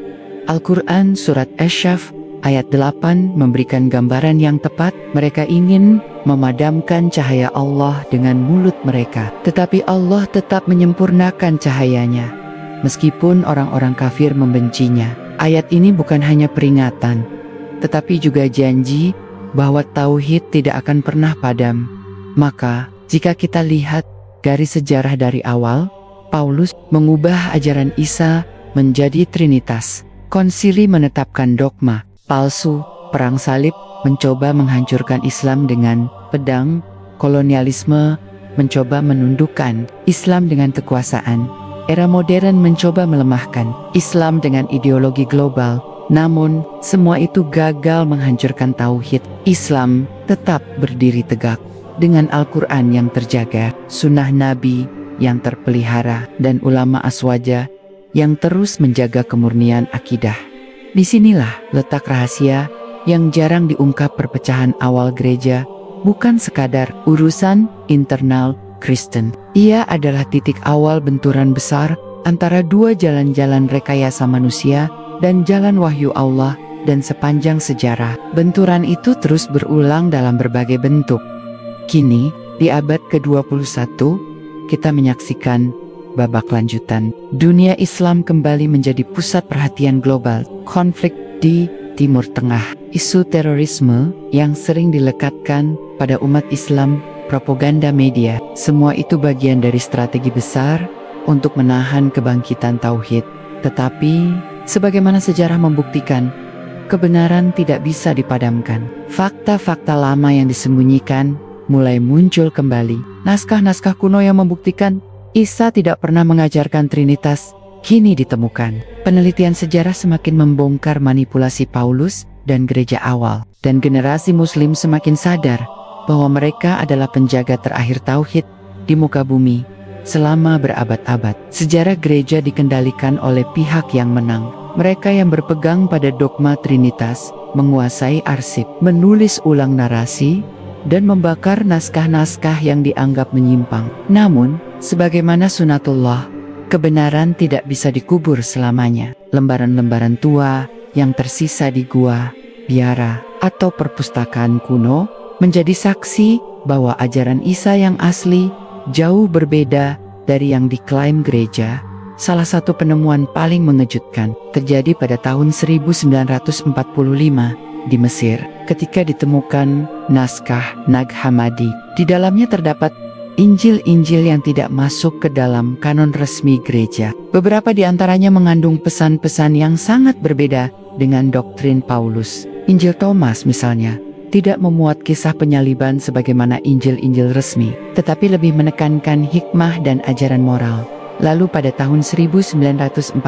Al-Quran Surat Asy-Syaf ayat 8 memberikan gambaran yang tepat. Mereka ingin memadamkan cahaya Allah dengan mulut mereka, tetapi Allah tetap menyempurnakan cahayanya, meskipun orang-orang kafir membencinya. Ayat ini bukan hanya peringatan, tetapi juga janji bahwa Tauhid tidak akan pernah padam. Maka, jika kita lihat garis sejarah dari awal, Paulus mengubah ajaran Isa menjadi Trinitas. Konsili menetapkan dogma palsu, perang salib mencoba menghancurkan Islam dengan pedang, kolonialisme mencoba menundukkan Islam dengan kekuasaan. Era modern mencoba melemahkan Islam dengan ideologi global. Namun, semua itu gagal menghancurkan Tauhid. Islam tetap berdiri tegak dengan Al-Quran yang terjaga, sunnah Nabi yang terpelihara, dan ulama Aswaja yang terus menjaga kemurnian akidah. Disinilah letak rahasia yang jarang diungkap. Perpecahan awal gereja bukan sekadar urusan internal Kristen. Ia adalah titik awal benturan besar antara dua jalan-jalan rekayasa manusia dan jalan wahyu Allah, dan sepanjang sejarah, benturan itu terus berulang dalam berbagai bentuk. Kini, di abad ke-21, kita menyaksikan babak lanjutan. Dunia Islam kembali menjadi pusat perhatian global. Konflik di Timur Tengah, isu terorisme yang sering dilekatkan pada umat Islam, propaganda media, semua itu bagian dari strategi besar untuk menahan kebangkitan Tauhid. Tetapi, sebagaimana sejarah membuktikan, kebenaran tidak bisa dipadamkan. Fakta-fakta lama yang disembunyikan mulai muncul kembali. Naskah-naskah kuno yang membuktikan Isa tidak pernah mengajarkan Trinitas kini ditemukan. Penelitian sejarah semakin membongkar manipulasi Paulus dan gereja awal, dan generasi Muslim semakin sadar bahwa mereka adalah penjaga terakhir Tauhid di muka bumi. Selama berabad-abad, sejarah gereja dikendalikan oleh pihak yang menang. Mereka yang berpegang pada dogma Trinitas menguasai arsip, menulis ulang narasi, dan membakar naskah-naskah yang dianggap menyimpang. Namun, sebagaimana sunatullah, kebenaran tidak bisa dikubur selamanya. Lembaran-lembaran tua yang tersisa di gua, biara, atau perpustakaan kuno menjadi saksi bahwa ajaran Isa yang asli jauh berbeda dari yang diklaim gereja. Salah satu penemuan paling mengejutkan terjadi pada tahun 1945 di Mesir, ketika ditemukan naskah Nag Hammadi. Di dalamnya terdapat Injil-Injil yang tidak masuk ke dalam kanon resmi gereja. Beberapa di antaranya mengandung pesan-pesan yang sangat berbeda dengan doktrin Paulus. Injil Thomas misalnya tidak memuat kisah penyaliban sebagaimana Injil-Injil resmi, tetapi lebih menekankan hikmah dan ajaran moral. Lalu pada tahun 1947,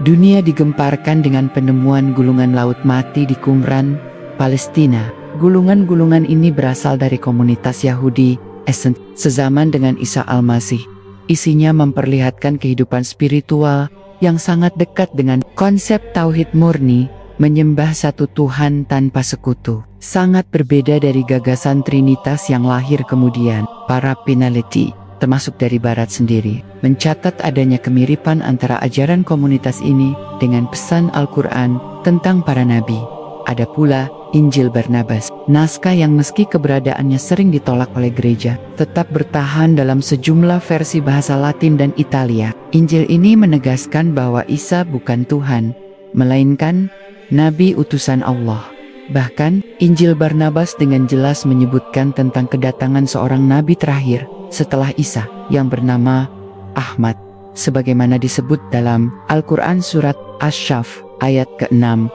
dunia digemparkan dengan penemuan gulungan laut mati di Qumran, Palestina. Gulungan-gulungan ini berasal dari komunitas Yahudi Essence sezaman dengan Isa Al-Masih. Isinya memperlihatkan kehidupan spiritual yang sangat dekat dengan konsep Tauhid murni, menyembah satu Tuhan tanpa sekutu. Sangat berbeda dari gagasan Trinitas yang lahir kemudian. Para peneliti, termasuk dari Barat sendiri, mencatat adanya kemiripan antara ajaran komunitas ini dengan pesan Al-Quran tentang para nabi. Ada pula Injil Barnabas, naskah yang meski keberadaannya sering ditolak oleh gereja, tetap bertahan dalam sejumlah versi bahasa Latin dan Italia. Injil ini menegaskan bahwa Isa bukan Tuhan, melainkan Nabi utusan Allah. Bahkan, Injil Barnabas dengan jelas menyebutkan tentang kedatangan seorang nabi terakhir setelah Isa yang bernama Ahmad, sebagaimana disebut dalam Al-Quran surat Asy-Syaff ayat ke-6.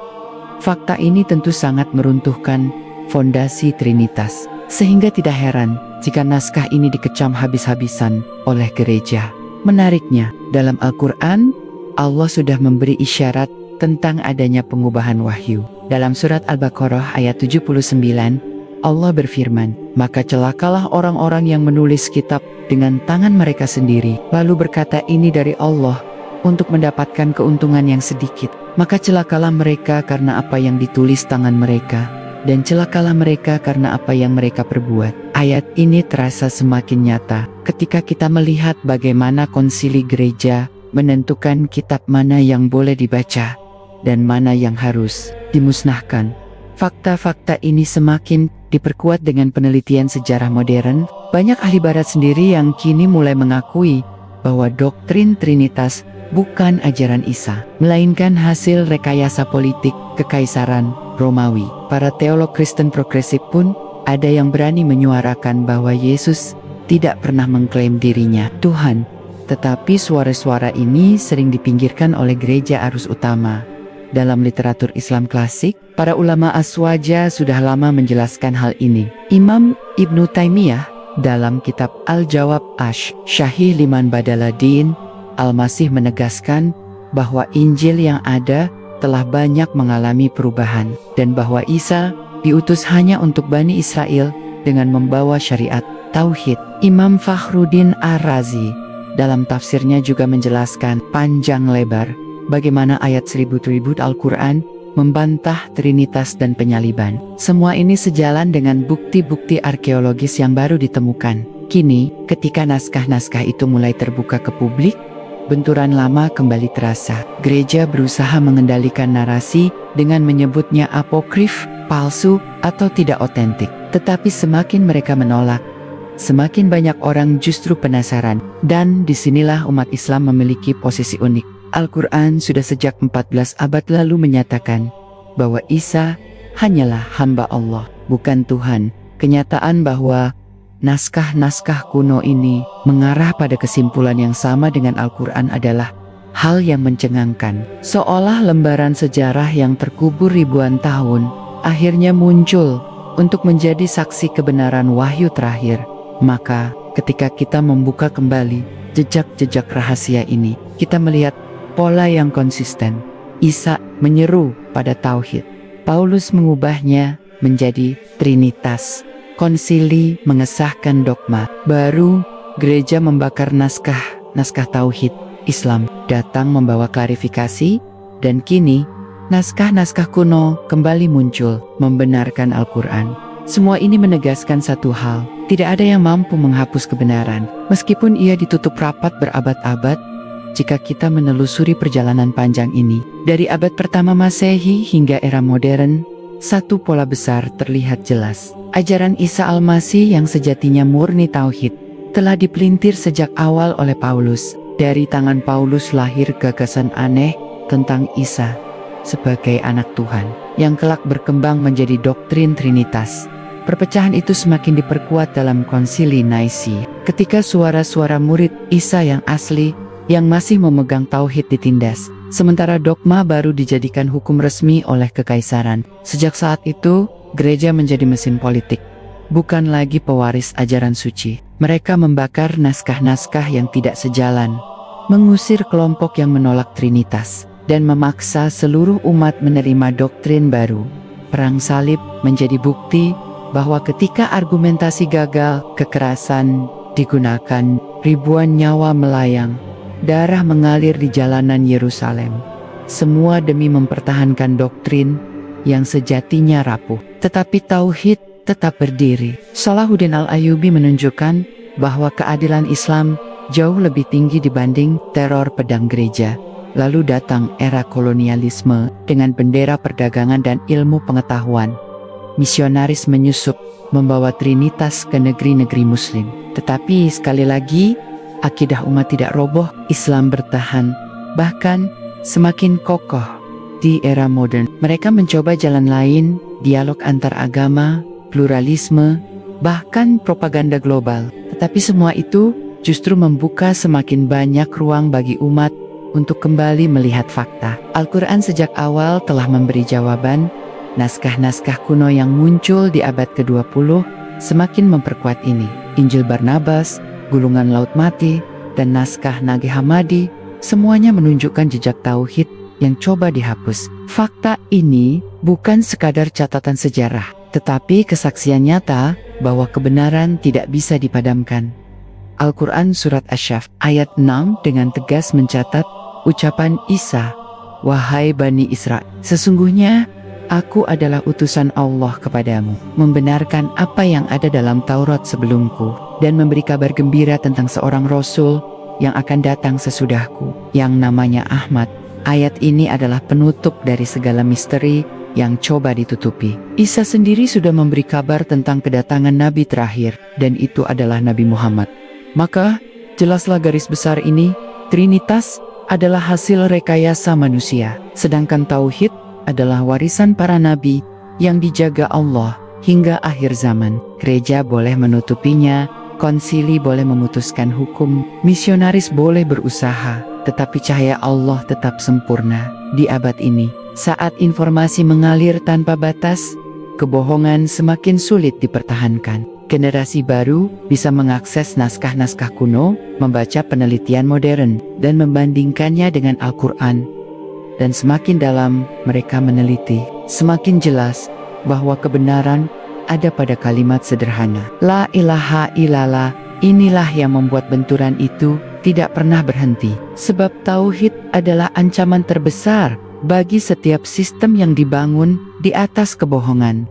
Fakta ini tentu sangat meruntuhkan fondasi Trinitas, sehingga tidak heran jika naskah ini dikecam habis-habisan oleh gereja. Menariknya, dalam Al-Quran, Allah sudah memberi isyarat tentang adanya pengubahan wahyu. Dalam surat Al-Baqarah ayat 79, Allah berfirman, "Maka celakalah orang-orang yang menulis kitab dengan tangan mereka sendiri, lalu berkata ini dari Allah untuk mendapatkan keuntungan yang sedikit. Maka celakalah mereka karena apa yang ditulis tangan mereka, dan celakalah mereka karena apa yang mereka perbuat." Ayat ini terasa semakin nyata ketika kita melihat bagaimana konsili gereja menentukan kitab mana yang boleh dibaca dan mana yang harus dimusnahkan. Fakta-fakta ini semakin diperkuat dengan penelitian sejarah modern. Banyak ahli barat sendiri yang kini mulai mengakui bahwa doktrin Trinitas bukan ajaran Isa, melainkan hasil rekayasa politik kekaisaran Romawi. Para teolog Kristen progresif pun ada yang berani menyuarakan bahwa Yesus tidak pernah mengklaim dirinya Tuhan, tetapi suara-suara ini sering dipinggirkan oleh gereja arus utama. Dalam literatur Islam klasik, para ulama aswaja sudah lama menjelaskan hal ini. Imam Ibnu Taimiyah dalam kitab Al-Jawab Asy-Syahih Liman Badala Din Al-Masih menegaskan bahwa Injil yang ada telah banyak mengalami perubahan, dan bahwa Isa diutus hanya untuk Bani Israel dengan membawa syariat Tauhid. Imam Fakhruddin Ar-Razi dalam tafsirnya juga menjelaskan panjang lebar bagaimana ayat 1000 Al-Quran membantah Trinitas dan penyaliban. Semua ini sejalan dengan bukti-bukti arkeologis yang baru ditemukan. Kini, ketika naskah-naskah itu mulai terbuka ke publik, benturan lama kembali terasa. Gereja berusaha mengendalikan narasi dengan menyebutnya apokrif, palsu, atau tidak otentik. Tetapi semakin mereka menolak, semakin banyak orang justru penasaran. Dan disinilah umat Islam memiliki posisi unik. Al-Quran sudah sejak 14 abad lalu menyatakan bahwa Isa hanyalah hamba Allah, bukan Tuhan. Kenyataan bahwa naskah-naskah kuno ini mengarah pada kesimpulan yang sama dengan Al-Quran adalah hal yang mencengangkan. Seolah lembaran sejarah yang terkubur ribuan tahun akhirnya muncul untuk menjadi saksi kebenaran wahyu terakhir. Maka, ketika kita membuka kembali jejak-jejak rahasia ini, kita melihat pola yang konsisten. Isa menyeru pada tauhid. Paulus mengubahnya menjadi Trinitas. Konsili mengesahkan dogma baru. Gereja membakar naskah tauhid. Islam datang membawa klarifikasi, dan kini naskah-naskah kuno kembali muncul membenarkan Al-Quran. Semua ini menegaskan satu hal, tidak ada yang mampu menghapus kebenaran, meskipun ia ditutup rapat berabad-abad. Jika kita menelusuri perjalanan panjang ini, dari abad pertama Masehi hingga era modern, satu pola besar terlihat jelas. Ajaran Isa Al-Masih yang sejatinya murni tauhid, telah dipelintir sejak awal oleh Paulus. Dari tangan Paulus lahir gagasan aneh tentang Isa sebagai anak Tuhan, yang kelak berkembang menjadi doktrin Trinitas. Perpecahan itu semakin diperkuat dalam konsili Naisi, ketika suara-suara murid Isa yang asli, yang masih memegang tauhid ditindas, sementara dogma baru dijadikan hukum resmi oleh kekaisaran. Sejak saat itu, gereja menjadi mesin politik, bukan lagi pewaris ajaran suci. Mereka membakar naskah-naskah yang tidak sejalan, mengusir kelompok yang menolak Trinitas, dan memaksa seluruh umat menerima doktrin baru. Perang salib menjadi bukti bahwa ketika argumentasi gagal, kekerasan digunakan, ribuan nyawa melayang, darah mengalir di jalanan Yerusalem. Semua demi mempertahankan doktrin yang sejatinya rapuh. Tetapi tauhid tetap berdiri. Salahuddin Al-Ayyubi menunjukkan bahwa keadilan Islam jauh lebih tinggi dibanding teror pedang gereja. Lalu datang era kolonialisme dengan bendera perdagangan dan ilmu pengetahuan. Misionaris menyusup, membawa Trinitas ke negeri-negeri Muslim. Tetapi sekali lagi, akidah umat tidak roboh, Islam bertahan, bahkan semakin kokoh. Di era modern, mereka mencoba jalan lain, dialog antar agama, pluralisme, bahkan propaganda global. Tetapi semua itu justru membuka semakin banyak ruang bagi umat untuk kembali melihat fakta. Al-Quran sejak awal telah memberi jawaban. Naskah-naskah kuno yang muncul di abad ke-20 semakin memperkuat ini. Injil Barnabas, Gulungan Laut Mati, dan naskah Nagih Hammadi semuanya menunjukkan jejak tauhid yang coba dihapus. Fakta ini bukan sekadar catatan sejarah, tetapi kesaksian nyata bahwa kebenaran tidak bisa dipadamkan. Al-Quran Surat Asy-Syaff ayat 6 dengan tegas mencatat ucapan Isa, "Wahai Bani Israel, sesungguhnya Aku adalah utusan Allah kepadamu, membenarkan apa yang ada dalam Taurat sebelumku, dan memberi kabar gembira tentang seorang Rasul yang akan datang sesudahku, yang namanya Ahmad." Ayat ini adalah penutup dari segala misteri yang coba ditutupi. Isa sendiri sudah memberi kabar tentang kedatangan Nabi terakhir, dan itu adalah Nabi Muhammad. Maka, jelaslah garis besar ini, Trinitas adalah hasil rekayasa manusia, sedangkan Tauhid adalah warisan para nabi yang dijaga Allah hingga akhir zaman. Gereja boleh menutupinya, konsili boleh memutuskan hukum, misionaris boleh berusaha, tetapi cahaya Allah tetap sempurna. Di abad ini, saat informasi mengalir tanpa batas, kebohongan semakin sulit dipertahankan. Generasi baru bisa mengakses naskah-naskah kuno, membaca penelitian modern, dan membandingkannya dengan Al-Quran. Dan semakin dalam mereka meneliti, semakin jelas bahwa kebenaran ada pada kalimat sederhana, La ilaha illallah. Inilah yang membuat benturan itu tidak pernah berhenti. Sebab tauhid adalah ancaman terbesar bagi setiap sistem yang dibangun di atas kebohongan.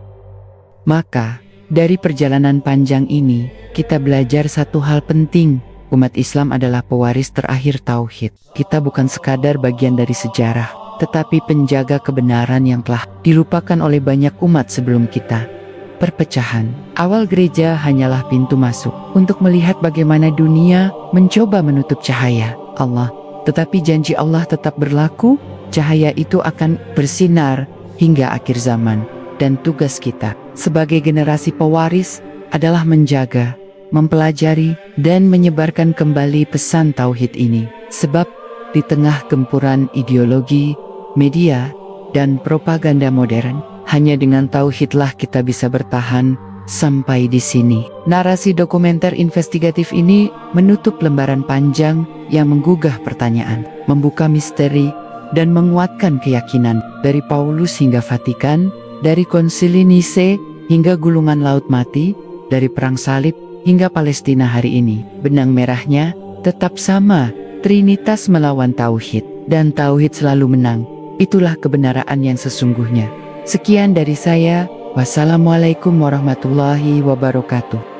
Maka, dari perjalanan panjang ini, kita belajar satu hal penting. Umat Islam adalah pewaris terakhir tauhid. Kita bukan sekadar bagian dari sejarah, tetapi penjaga kebenaran yang telah dilupakan oleh banyak umat sebelum kita. Perpecahan awal gereja hanyalah pintu masuk untuk melihat bagaimana dunia mencoba menutup cahaya Allah. Tetapi janji Allah tetap berlaku, cahaya itu akan bersinar hingga akhir zaman. Dan tugas kita sebagai generasi pewaris adalah menjaga, mempelajari, dan menyebarkan kembali pesan tauhid ini. Sebab di tengah gempuran ideologi, media, dan propaganda modern, hanya dengan tauhidlah kita bisa bertahan sampai di sini. Narasi dokumenter investigatif ini menutup lembaran panjang yang menggugah pertanyaan, membuka misteri, dan menguatkan keyakinan. Dari Paulus hingga Vatikan, dari Konsili Nice hingga Gulungan Laut Mati, dari Perang Salib hingga Palestina hari ini, benang merahnya tetap sama, Trinitas melawan tauhid, dan tauhid selalu menang. Itulah kebenaran yang sesungguhnya. Sekian dari saya, wassalamualaikum warahmatullahi wabarakatuh.